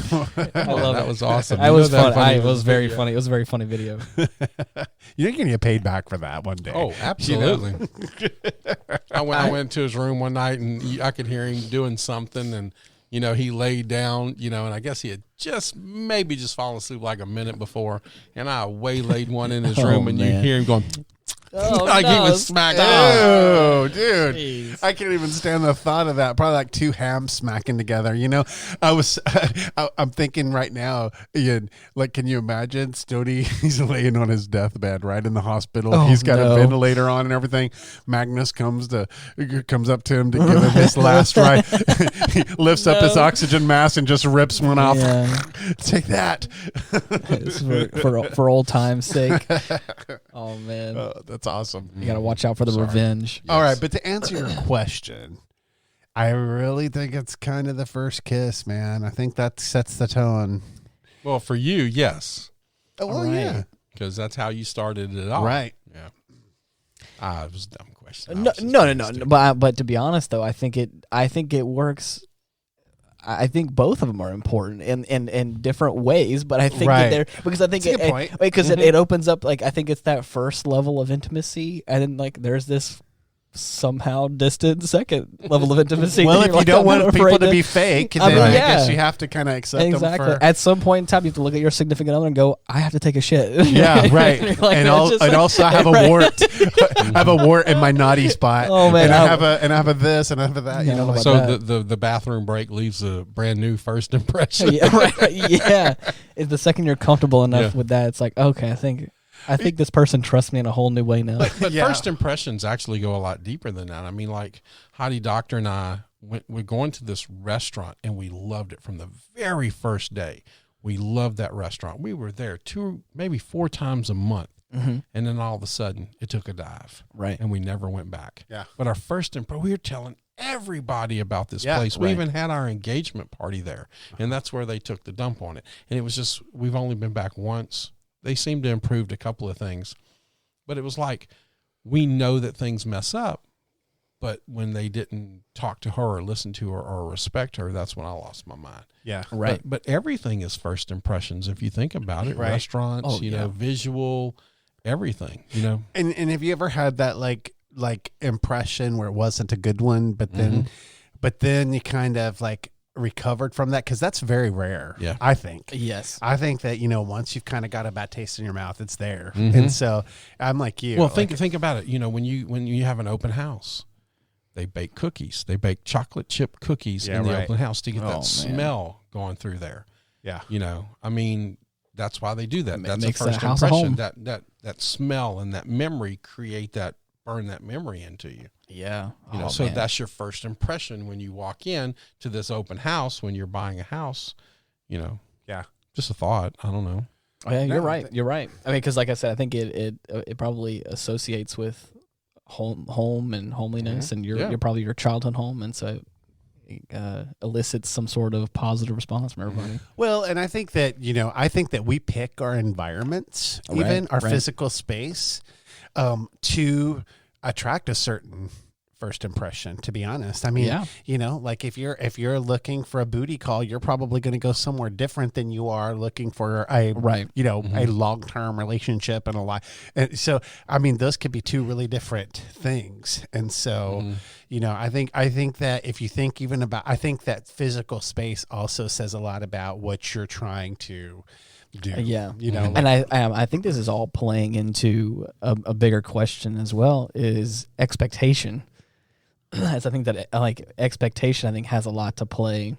I love That it. was awesome. I You was know that fun. It video was very video. funny. It was a very funny video. You're gonna get paid back for that one day. Oh, absolutely. I went to his room one night and I could hear him doing something, and he laid down, and I guess he had maybe just fallen asleep like a minute before, and I waylaid one in his Oh, room, and man. you hear him going Oh, like he was smacked out. Oh, dude. Jeez. I can't even stand the thought of that. Probably like two hams smacking together. I'm thinking right now, Ian, like, can you imagine Stoney? He's laying on his deathbed, right in the hospital. Oh, He's got no. a ventilator on and everything. Magnus comes up to him to give him his last ride. He lifts up his oxygen mask and just rips one off. Yeah. Take that. It's for old time's sake. Oh man, That's awesome. you gotta watch out for the revenge. All right, but to answer your question, I really think it's kind of the first kiss, man. I think that sets the tone. Well, for you, yes, Oh, well, Right. yeah. because that's how you started it off. Right. Yeah. It was a dumb question. I No, was just no, being no, stupid. But to be honest, though, I think it works. I think both of them are important in different ways, but I think Right. that they're because I think That's a good point. because it opens up like I think it's that first level of intimacy, and then like there's this somehow distant second level of intimacy. Well, that if you're you like, don't I'm want not people afraid to be fake, then I mean, I yeah. guess you have to kind of accept exactly. them for. At some point in time, you have to look at your significant other and go, "I have to take a shit." Yeah, right. You're like, and that's just like- also I have a right. wart. I have a wart in my naughty spot. Oh, man, and I- I have a this and I have a that. Yeah, You know, I don't like, know So about the bathroom break leaves a brand new first impression. yeah, right. Yeah. If the second you're comfortable enough Yeah. with that, it's like, okay, I think this person trusts me in a whole new way now. But Yeah. first impressions actually go a lot deeper than that. I mean, like Heidi Doctor and I we're going to this restaurant and we loved it from the very first day. We loved that restaurant. We were there 2, maybe 4 times a month. Mhm. And then all of a sudden it took a dive. Right. And we never went back. Yeah. But our first impression, we were telling everybody about this Yeah, place. We right. even had our engagement party there. And that's where they took the dump on it. And it was just, we've only been back once. They seemed to have improved a couple of things. But it was like, we know that things mess up. But when they didn't talk to her or listen to her or respect her, that's when I lost my mind. yeah. Right. But everything is first impressions if you think about it. Right. Restaurants, Oh, you yeah. know, visual, everything, you know. And have you ever had that like impression where it wasn't a good one, but then you kind of like recovered from that? Because that's very rare. Yeah. I think. Yes. I think that, you know, once you've kind of got a bad taste in your mouth, it's there. Mhm. And so I'm like you. Well, like, think about it. You know, when you have an open house, they bake cookies. They bake chocolate chip cookies Yeah, in the right. open house to get Oh, that man. smell going through there. yeah. You know, I mean, that's why they do that. It That's a makes first that house a impression. home. That smell and that memory burn that memory into you. Yeah. You know, Oh, so man. that's your first impression when you walk in to this open house when you're buying a house. You know, Yeah. just a thought. I don't know. Oh, yeah, you're No, right. You're right. I mean, because like I said, I think it probably associates with home and homeliness, and Yeah. you're probably your childhood home, and so it elicits some sort of positive response from everybody. Well, and I think that, you know, we pick our environments, Right, even our right. physical space, to attract a certain first impression, to be honest. I mean, Yeah. you know, like if you're looking for a booty call, you're probably going to go somewhere different than you are looking for a, Right. you know, a long-term relationship and a life. And so, I mean, those could be two really different things. And so, you know, I think that if you think even about, I think that physical space also says a lot about what you're trying to do. Yeah. You know, And I think this is all playing into a bigger question as well, is expectation. As I think that like expectation, I think has a lot to play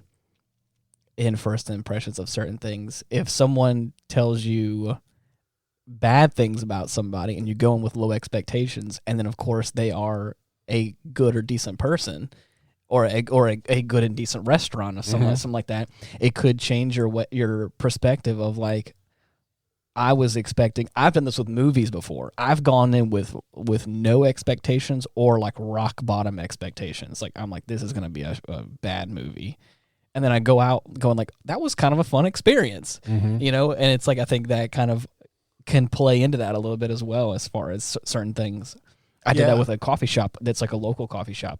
in first impressions of certain things. If someone tells you bad things about somebody and you go in with low expectations, and then of course they are a good or decent person, or a good and decent restaurant or something like that, it could change your perspective of like, I was expecting. I've done this with movies before. I've gone in with no expectations or like rock bottom expectations. Like I'm like, this is gonna be a bad movie, and then I go out going like, that was kind of a fun experience, you know. And it's like I think that kind of can play into that a little bit as well as far as certain things. I did Yeah. that with a coffee shop that's like a local coffee shop.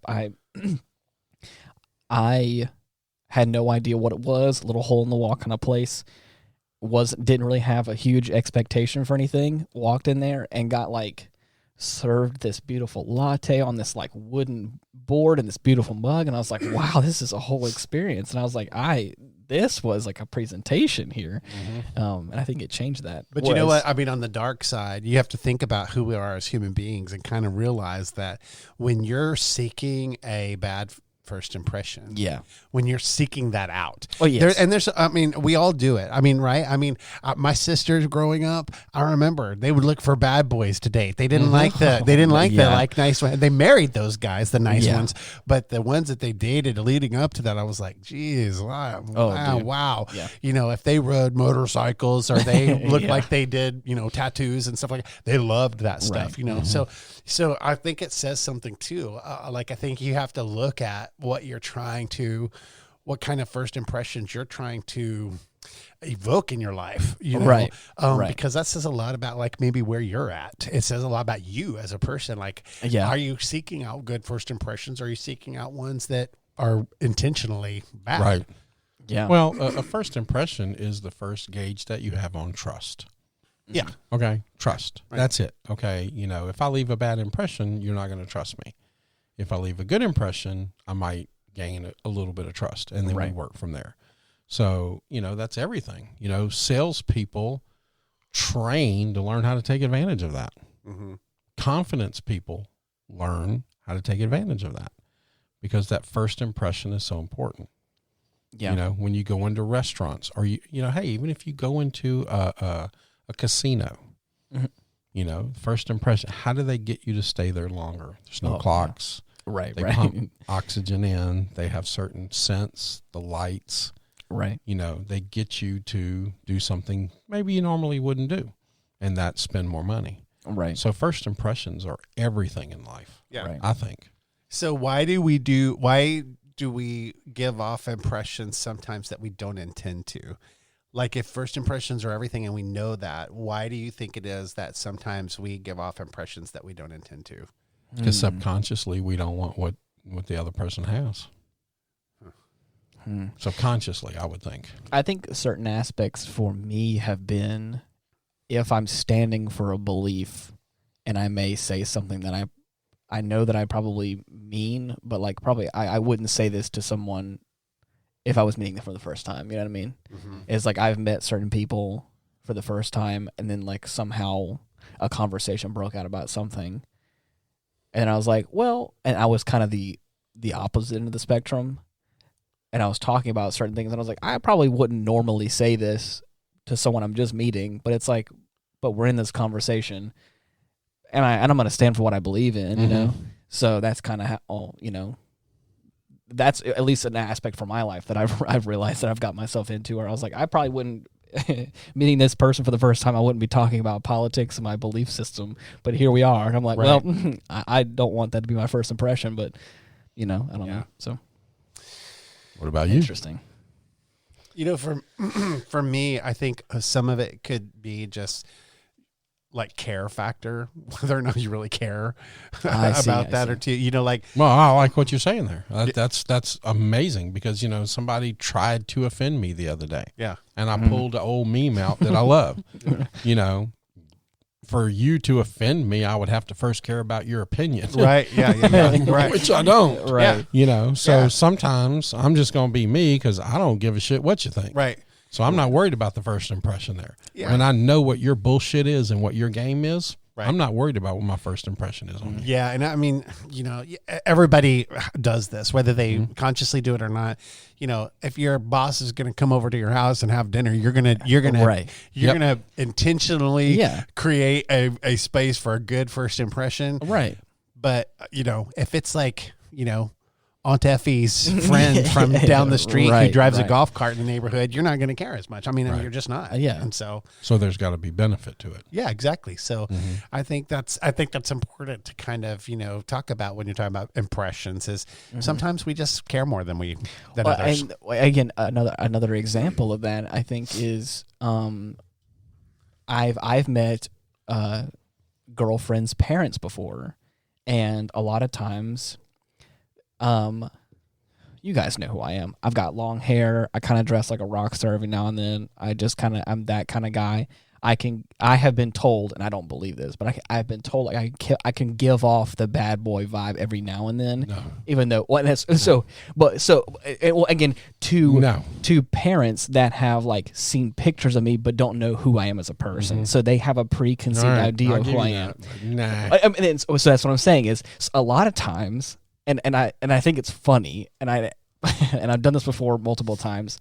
I had no idea what it was. A little hole in the wall kind of place. Didn't really have a huge expectation for anything. Walked in there and got like served this beautiful latte on this like wooden board and this beautiful mug, and I was like, wow, this is a whole experience. And I was like, this was like a presentation here. And I think it changed that. but you know what? I mean, on the dark side, you have to think about who we are as human beings and kind of realize that when you're seeking a bad first impression, Yeah. when you're seeking that out. Oh, yes. I mean, we all do it. I mean, right? I mean, my sisters growing up, I remember they would look for bad boys to date. They didn't like the Yeah. like nice ones. They married those guys, the nice Yeah. ones, but the ones that they dated leading up to that, I was like, geez, wow, dude. wow. Yeah. You know, if they rode motorcycles or they looked Yeah. like they did, you know, tattoos and stuff like that, they loved that stuff, Right. you know? So I think it says something too. Like, I think you have to look at what kind of first impressions you're trying to evoke in your life, you know? Right. Right. Because that says a lot about like maybe where you're at. It says a lot about you as a person. Like, Yeah. are you seeking out good first impressions? Or are you seeking out ones that are intentionally bad? Right. Yeah. Well, a first impression is the first gauge that you have on trust. Yeah. Okay. Trust. Right. That's it. Okay. If I leave a bad impression, you're not going to trust me. If I leave a good impression, I might gain a little bit of trust, and then we work from there. So, that's everything. Salespeople train to learn how to take advantage of that. Mm-hmm. Confidence people learn how to take advantage of that, because that first impression is so important. Yeah. When you go into restaurants, or hey, even if you go into a casino, first impression, how do they get you to stay there longer? There's no clocks. Right. They pump oxygen in. They have certain scents, the lights. Right. They get you to do something maybe you normally wouldn't do, and that's spend more money. Right. So first impressions are everything in life. Yeah. Right. I think. So why do we give off impressions sometimes that we don't intend to? Like, if first impressions are everything and we know that, why do you think it is that sometimes we give off impressions that we don't intend to? Because subconsciously we don't want what the other person has. Subconsciously, I would think. I think certain aspects for me have been, if I'm standing for a belief and I may say something that I know that I probably mean, but like probably I wouldn't say this to someone if I was meeting them for the first time. You know what I mean? Mm-hmm. It's like I've met certain people for the first time, and then like somehow a conversation broke out about something. And I was like, well, and I was kind of the opposite end of the spectrum. And I was talking about certain things, and I was like, I probably wouldn't normally say this to someone I'm just meeting, but it's like, but we're in this conversation, and I'm going to stand for what I believe in, you know? So that's kind of how, that's at least an aspect for my life that I've realized that I've got myself into, where I was like, I probably wouldn't, meeting this person for the first time, I wouldn't be talking about politics and my belief system, but here we are. And I'm like, well, I don't want that to be my first impression, but, I don't know. So. What about you? Interesting. For me, I think some of it could be just like care factor, whether or not you really care about that or two. Well, I like what you're saying there. That's amazing, because somebody tried to offend me the other day. Yeah, and I pulled an old meme out that I love. For you to offend me, I would have to first care about your opinion. Right. Yeah. Right. Which I don't. Right. So sometimes I'm just going to be me, because I don't give a shit what you think. Right. So I'm not worried about the first impression there. Yeah. When I know what your bullshit is and what your game is, right. I'm not worried about what my first impression is on you. Yeah. And I mean, everybody does this, whether they consciously do it or not. If your boss is going to come over to your house and have dinner, you're going to intentionally create a space for a good first impression. Right. But, if it's like, Aunt Effie's friend from down the street who drives a golf cart in the neighborhood, you're not going to care as much. I mean, you're just not. Yeah. And so there's got to be benefit to it. Yeah, exactly. So I think that's important to kind of, talk about when you're talking about impressions, is sometimes we just care more than others. And again, another example of that, I think, is I've met girlfriends' parents before, and a lot of times, you guys know who I am. I've got long hair. I kind of dress like a rock star every now and then. I'm that kind of guy. I have been told, and I don't believe this, but I've been told like I can give off the bad boy vibe every now and then. No. Even though again, to parents that have like seen pictures of me but don't know who I am as a person, so they have a preconceived idea of who I am. So that's what I'm saying is a lot of times. And I think it's funny, and I've done this before multiple times,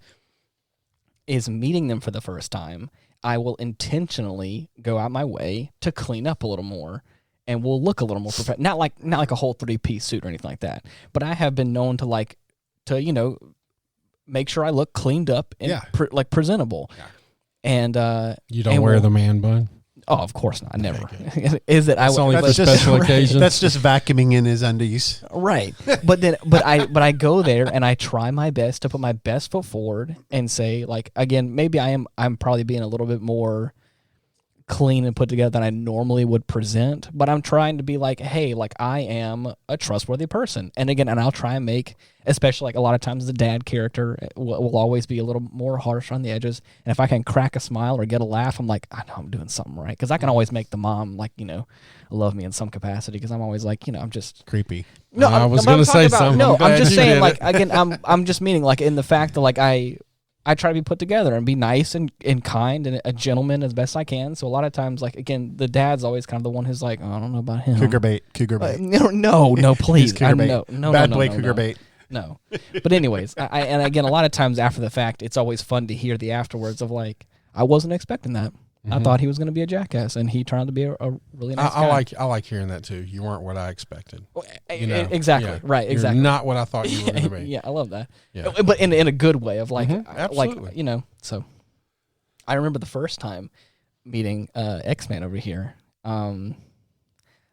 is meeting them for the first time, I will intentionally go out my way to clean up a little more, and we'll look a little more professional. Not like a whole 3-piece suit or anything like that, but I have been known to make sure I look cleaned up and presentable. Yeah. And you don't wear the man bun? Oh, of course not. Never. Is it? That's only for special occasions. That's just vacuuming in his undies. Right. But I go there and I try my best to put my best foot forward and say, like, again, maybe I'm probably being a little bit more clean and put together than I normally would present, but I'm trying to be like, hey, like I am a trustworthy person. And again, and I'll try and make, especially like a lot of times the dad character will always be a little more harsh on the edges. And if I can crack a smile or get a laugh, I'm like, I know I'm doing something right. Because I can always make the mom like, love me in some capacity, because I'm always like, I'm just creepy. No, I was going to say something. No, I'm just saying, like, it. again, I'm just meaning, like, in the fact that, like, I try to be put together and be nice and kind and a gentleman as best I can. So a lot of times, like, again, the dad's always kind of the one who's like, oh, I don't know about him. Cougar bait. No, please. Cougar bait. No, Bad boy cougar bait. No. But anyways, and again, a lot of times after the fact, it's always fun to hear the afterwards of, like, I wasn't expecting that. I thought he was going to be a jackass, and he turned out to be a really nice guy. I like hearing that too. You weren't what I expected. Exactly. Yeah. Right. Exactly. You're not what I thought you were going to be. Yeah, I love that. Yeah. But in a good way of like, Absolutely. like, so I remember the first time meeting X-Man over here. I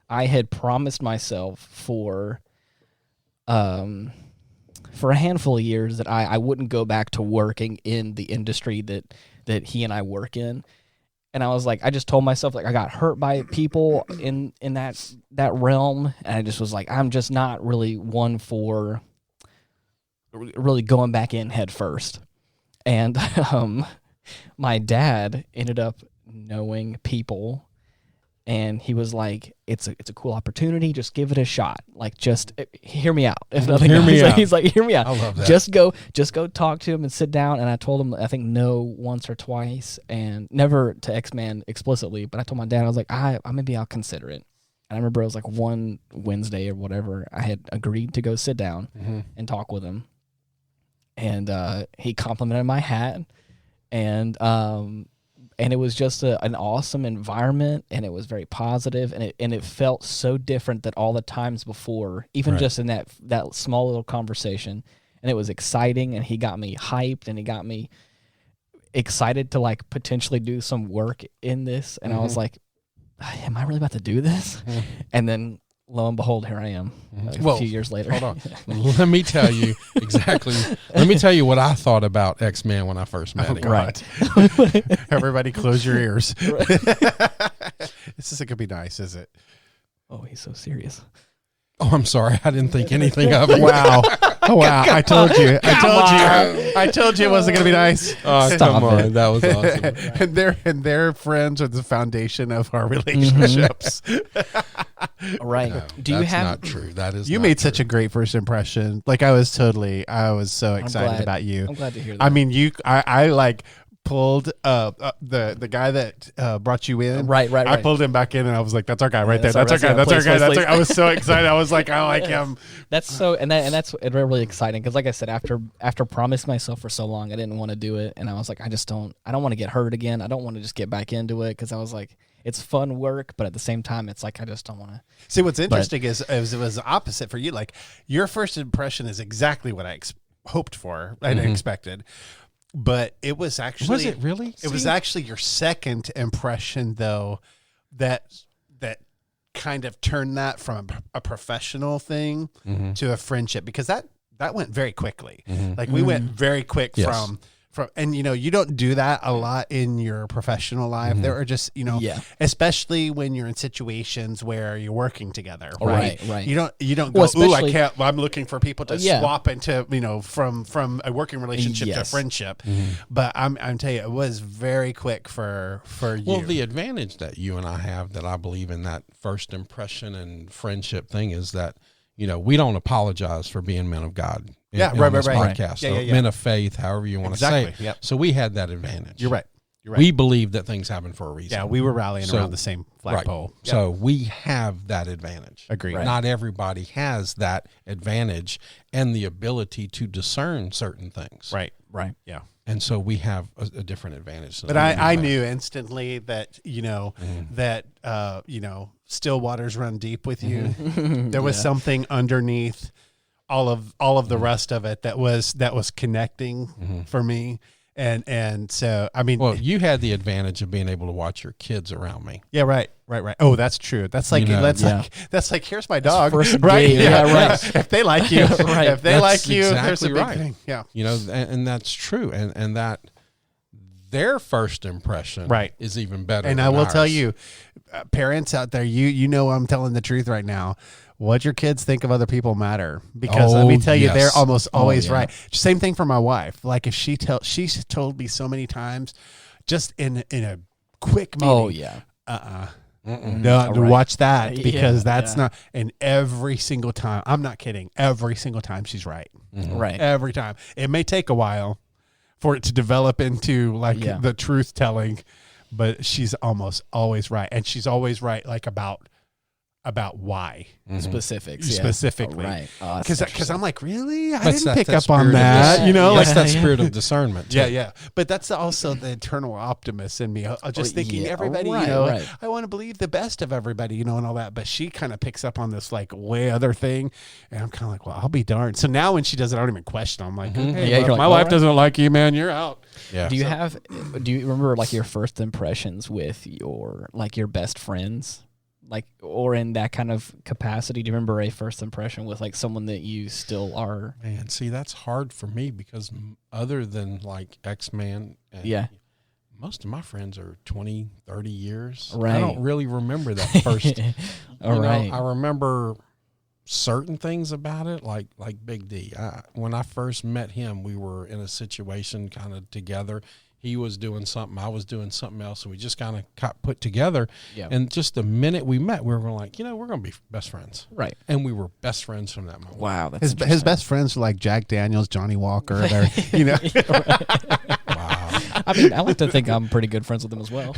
had promised myself for a handful of years that I wouldn't go back to working in the industry that he and I work in. And I was like, I just told myself, like, I got hurt by people in that realm. And I just was like, I'm just not really one for really going back in head first. And my dad ended up knowing people, and he was like, it's a cool opportunity. Just give it a shot. Like, just hear me out. If nothing else. He's like, hear me out. I love that. Just go talk to him and sit down. And I told him, I think no once or twice, and never to X-Man explicitly. But I told my dad, I was like, maybe I'll consider it. And I remember it was like one Wednesday or whatever, I had agreed to go sit down and talk with him. And he complimented my hat, and it was just an awesome environment, and it was very positive, and it felt so different than all the times before, even just in that small little conversation. And it was exciting, and he got me hyped, and he got me excited to like potentially do some work in this. And I was like, am I really about to do this? And then lo and behold, here I am a few years later. Hold on. Let me tell you exactly. Let me tell you what I thought about X-Man when I first met him. Right. Everybody close your ears. This isn't going to be nice, is it? Oh, he's so serious. Oh, I'm sorry. I didn't think anything of it. Wow. Oh, wow. I told you. I told you it wasn't going to be nice. Oh, Stop come on. it. That was awesome. And their friends are the foundation of our relationships. Right. No, Do you that's have not true. That is You not made true. such a great first impression. Like, I was so excited glad. about you. I'm glad to hear that. I mean, I like pulled the guy that brought you in. Right. I pulled him back in, and I was like, "That's our guy right there. that's That's our our- guy. That's our please, guy. That's please, our." I was so excited. I was like, "I like him." That's so, and that's really exciting, because like I said, after promising myself for so long, I didn't want to do it, and I was like, I don't want to get hurt again. I don't want to just get back into it, because I was like, it's fun work, but at the same time, it's like I just don't want to. See, what's interesting is it was the opposite for you. Like, your first impression is exactly what I hoped for and expected. But it was actually... Was it really? It was actually your second impression, though, that kind of turned that from a professional thing to a friendship, because that went very quickly. Like, we went very quick from and you don't do that a lot in your professional life. There are just especially when you're in situations where you're working together, right? Right. You don't go, Well, I can't. I'm looking for people to Yeah. swap into from a working relationship to Yes. friendship. But I'm telling you, it was very quick for you. Well, the advantage that you and I have, that I believe in that first impression and friendship thing, is that we don't apologize for being men of God. Right. Podcast, Yeah, or yeah. men of faith, however you want to say it. Exactly, yep. So we had that advantage. You're right. We believe that things happen for a reason. Yeah, we were rallying around the same flagpole. Right. So we have that advantage. Agreed. Right. Not everybody has that advantage and the ability to discern certain things. Right. Yeah. And so we have a different advantage. But I knew instantly that, still waters run deep with you. There was something underneath all of the rest of it that was connecting for me. And so, I mean, well, you had the advantage of being able to watch your kids around me. yeah, right. Oh, that's true. That's like, that's like, here's my dog, first right? date. Yeah, right. If they like you, if they That's like you, there's a exactly big right. thing. Yeah. And that's true. And that their first impression Right. is even better. And than I will ours. tell you, parents out there, you know I'm telling the truth right now. What your kids think of other people matter, because let me Oh, tell you, they're yes. almost always yeah. right. Same thing for my wife. Like if she's told me so many times, just in a quick meeting. Oh yeah. No, Right. watch that, Yeah, because that's yeah. not. And every single time, I'm not kidding. Every single time she's right. Right. Every time. It may take a while for it to develop into like Yeah. the truth telling, but she's almost always right, and she's always right like about why Specifics. Yeah. specifically. Oh, right. Oh, that's Because interesting. I'm like, really, I That's didn't pick that up on spirit of that. dis- You know, Yeah. like That's that spirit of discernment. Too. yeah. But that's also the eternal optimist in me. Just thinking yeah, everybody, right, you know, right. I want to believe the best of everybody, you know, and all that. But she kind of picks up on this like way other thing. And I'm kind of like, well, I'll be darned. So now when she does it, I don't even question. I'm like, okay, Yeah, you're like, my all wife right. doesn't like you, man. You're out. Yeah. Do you remember like your first impressions with your best friends? Like, or in that kind of capacity, do you remember a first impression with like someone that you still are? Man, see, that's hard for me because other than like X-Man, and Yeah. most of my friends are 20, 30 years. I Right. don't really remember that first. All right. I remember certain things about it, like Big D. When I first met him, we were in a situation kind of together. He was doing something, I was doing something else, and we just kind of got put together. Yeah. And just the minute we met, we were like, we're going to be best friends. Right. And we were best friends from that moment. Wow. That's His interesting. best friends are like Jack Daniels, Johnny Walker. They're, you know, Wow. I mean, I like to think I'm pretty good friends with them as well.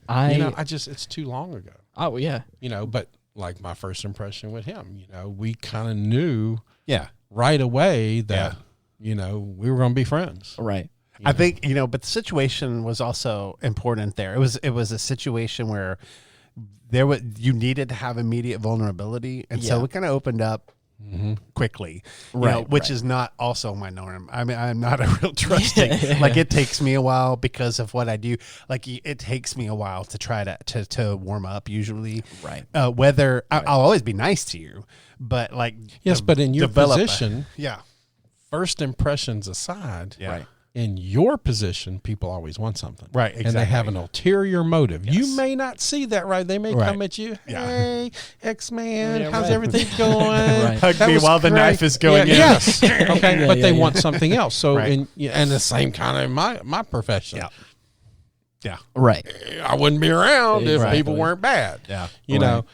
It's too long ago. Oh yeah. But like my first impression with him, we kind of knew yeah. right away that, we were going to be friends. Right. I think, but the situation was also important there. It was a situation where you needed to have immediate vulnerability. And so Yeah. it kind of opened up quickly, Right, which right. is not also my norm. I mean, I'm not a real trusting, like it takes me a while because of what I do. Like it takes me a while to try to warm up usually. Right. Whether I'll always be nice to you, but like, Yes, but in your develop position, yeah. first impressions aside, Yeah. Right. in your position, people always want something. Right, And they have an ulterior motive. Yes. You may not see that, right? They may Right. come at you, Yeah. hey, X-Man, Yeah, how's right. everything going? Right. Hug That me was while the great. knife is going in. Yes. Okay. Yeah, but yeah, they yeah. want something else. So, Right. and the same kind of my profession. Yeah. Yeah. Right. I wouldn't be around if Exactly. people weren't bad. Yeah. You know,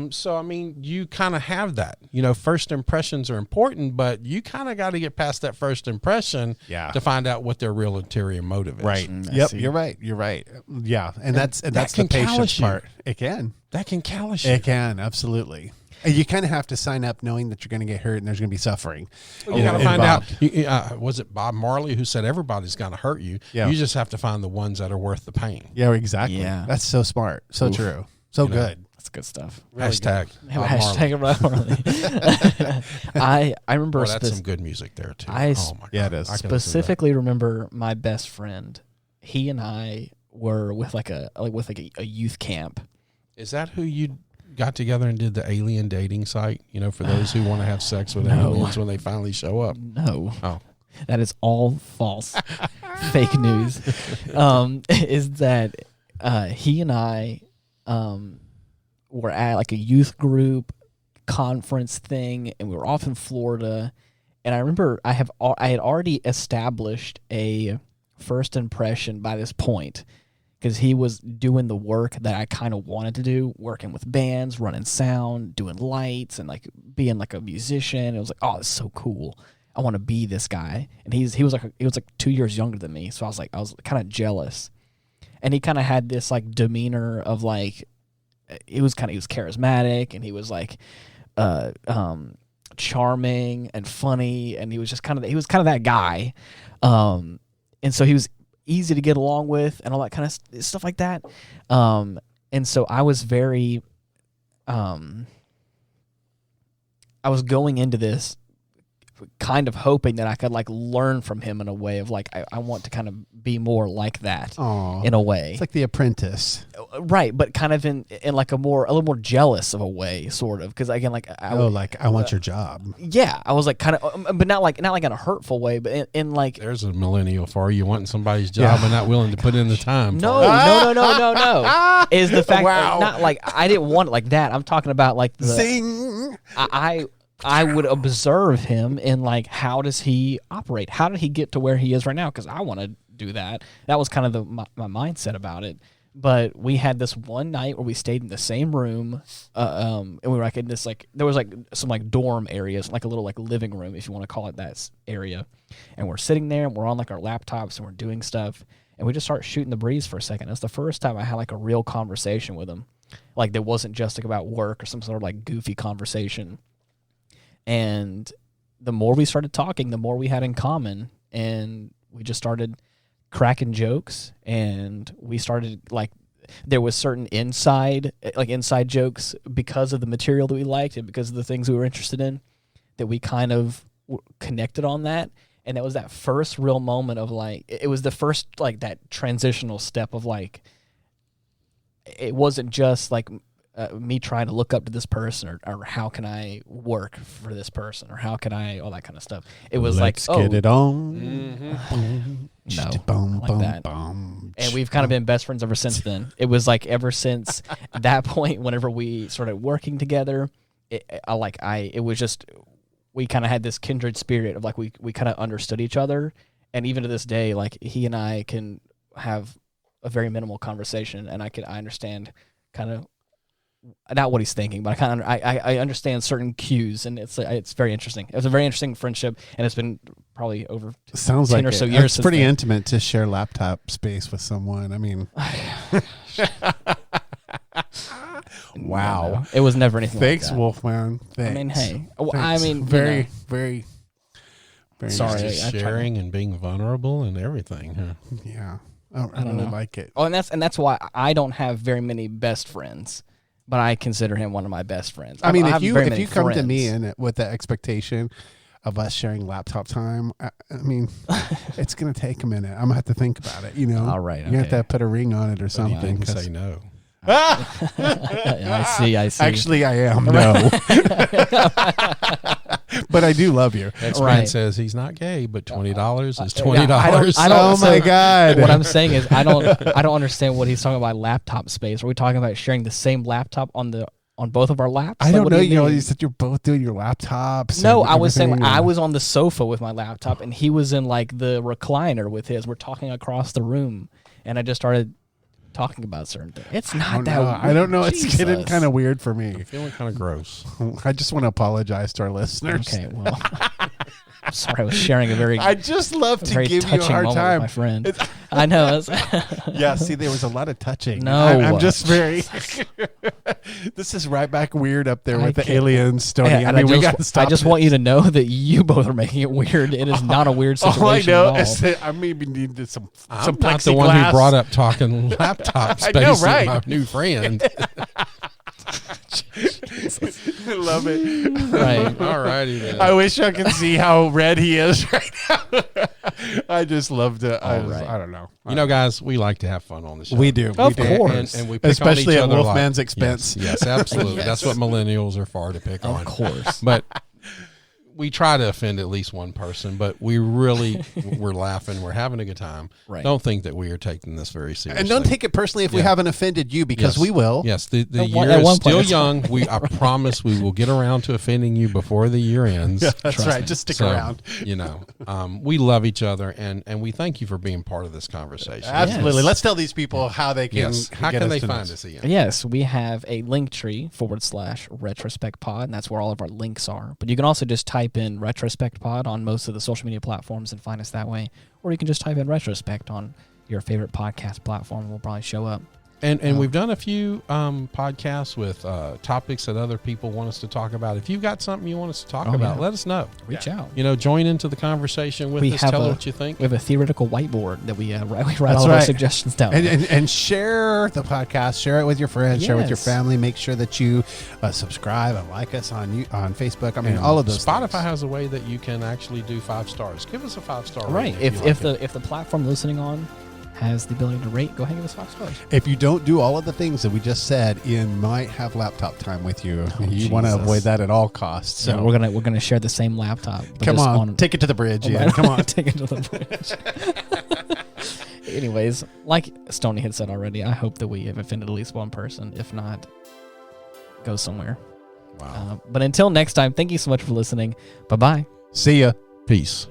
so I mean, you kind of have that. First impressions are important, but you kind of got to get past that first impression Yeah. to find out what their real interior motive is. Right. I Yep. see. You're right. You're right. Yeah. And that's the can patience callous you. part. It can. That can callous you. It can. Absolutely. And you kind of have to sign up knowing that you're going to get hurt and there's going to be suffering. You got to find out. involved. Was it Bob Marley who said everybody's going to hurt you? Yeah. You just have to find the ones that are worth the pain. Yeah, exactly. Yeah. That's so smart. So true. So good. That's good stuff. Hashtag Bob Marley. Hashtag Bob Marley. I remember Boy, that's some good music there too. I Oh my God. Yeah, it is. I can listen to that. specifically remember my best friend. He and I were with a youth camp. Is that who you got together and did the alien dating site? For those who want to have sex with No. aliens when they finally show up. No. Oh. That is all false. Fake news. Is that he and I were at like a youth group conference thing, and we were off in Florida. And I remember I had already established a first impression by this point, because he was doing the work that I kind of wanted to do, working with bands, running sound, doing lights, and like being like a musician. It was like, oh, it's so cool. I want to be this guy. And he was like 2 years younger than me, so I was kind of jealous. And he kind of had this like demeanor of like, he was charismatic, and he was like charming and funny, and he was kind of that guy. And so he was easy to get along with and all that kind of stuff like that. And so I was very, I was going into this kind of hoping that I could like learn from him in a way of like I want to kind of be more like that in a way. It's like The Apprentice, right? But kind of in like a little more jealous of a way, sort of. Because again, like I want your job. Yeah, I was like kind of, but not like in a hurtful way, but in like there's a millennial for you wanting somebody's job and not willing to put in the time. No. Is the fact that not like I didn't want it like that. I'm talking about like the Zing. I would observe him in like, how does he operate? How did he get to where he is right now? Because I want to do that. That was kind of my mindset about it. But we had this one night where we stayed in the same room, and we were like in this like there was like some like dorm areas, like a little like living room, if you want to call it that area. And we're sitting there and we're on like our laptops and we're doing stuff, and we just start shooting the breeze for a second. It's the first time I had like a real conversation with him, like that wasn't just like about work or some sort of like goofy conversation. And the more we started talking, the more we had in common, and we just started cracking jokes, and we started like there was certain inside jokes because of the material that we liked and because of the things we were interested in that we kind of connected on that. And it was that first real moment of like, it was the first like that transitional step of like, it wasn't just like me trying to look up to this person or how can I work for this person or how can I, all that kind of stuff. It was Let's like, get it on. No, I like that. And we've kind of been best friends ever since then. It was like ever since that point, whenever we started working together, it was just, we kind of had this kindred spirit of like, we kind of understood each other. And even to this day, like he and I can have a very minimal conversation, and I understand kind of not what he's thinking, but I understand certain cues, and it's very interesting. It was a very interesting friendship, and it's been probably over sounds 10 like or so it. years. It's pretty then. intimate to share laptop space with someone. I mean, wow, no. It was never anything. Thanks, like that. Wolfman. Thanks. I mean, hey, Thanks. I mean, very, very, very. Sorry, nice. Just sharing and being vulnerable and everything. Huh? Yeah, I don't really know. like it. Oh, and that's why I don't have very many best friends, but I consider him one of my best friends. I mean, have if very you many come to friends. me with the expectation of us sharing laptop time, I mean, it's gonna take a minute. I'm gonna have to think about it. You know, All right, you have okay. to put a ring on it or You something. can 'cause- say no. I see. Actually, I am no, but I do love you. X-Man Right. says he's not gay, but $20 is yeah, $20. I don't- Oh my God! What I'm saying is, I don't understand what he's talking about. Laptop space. Are we talking about sharing the same laptop on both of our laps? I Like, don't what know. do You know, mean? you said you're both doing your laptops. No, and I was saying everything, I and- was on the sofa with my laptop, and he was in like the recliner with his. We're talking across the room, and I just started talking about certain things. It's not that. No, I don't know. It's getting Jesus. kind of weird for me. I'm feeling kind of gross. I just want to apologize to our listeners. Okay, well, I'm sorry. I was sharing a very, I just love to very give you a touching hard moment time. with my friend. I know. Yeah, see, there was a lot of touching. No. I'm just very. This is right back weird up there with the aliens, Stoney. Yeah, I and mean, we got to stop. I just want you to know that you both are making it weird. It is not a weird situation. All I know at all. is that I maybe needed some I'm not the one who brought up talking laptop space I know, with right? my new friend. I love it. Right. All righty then. I wish I could see how red he is right now. I just love to. I right. don't know. You know, guys, we like to have fun on the show. We do. Of we do. course. And we pick Especially on each at other Wolfman's like, expense. Yes, absolutely. Yes. That's what millennials are for, to pick on. Of course. But we try to offend at least one person, but we're laughing. We're having a good time. Right. Don't think that we are taking this very seriously. And don't take it personally if we Yeah. haven't offended you, because Yes. we will. Yes, the At year one is point, still it's young. I promise we will get around to offending you before the year ends. Yeah, that's Trust right. me. Just stick So, around. You know, we love each other, and we thank you for being part of this conversation. Absolutely. Yes. Let's tell these people how they can. Yes. How get can us they to find this. us, Ian? Yes, we have a link tree /Retrospect Pod, and that's where all of our links are. But you can also just type in Retrospect Pod on most of the social media platforms and find us that way. Or you can just type in Retrospect on your favorite podcast platform, and we'll probably show up. And we've done a few podcasts with topics that other people want us to talk about. If you've got something you want us to talk about, let us know. Reach out. Join into the conversation with us. Tell us what you think. We have a theoretical whiteboard that we write all of our suggestions down. And share the podcast. Share it with your friends. Share it with your family. Make sure that you subscribe and like us on Facebook. I mean, all of those. Spotify things. has a way that you can actually do 5 stars. Give us a 5-star. Right. If the platform listening on has the ability to rate, go ahead and give us 5 stars. If you don't do all of the things that we just said, Ian might have laptop time with you. You want to avoid that at all costs. So we're gonna share the same laptop. Come on, take it to the bridge, Ian. Come on, take it to the bridge. Anyways, like Stoney had said already, I hope that we have offended at least one person. If not, go somewhere. Wow. But until next time, thank you so much for listening. Bye-bye. See ya. Peace.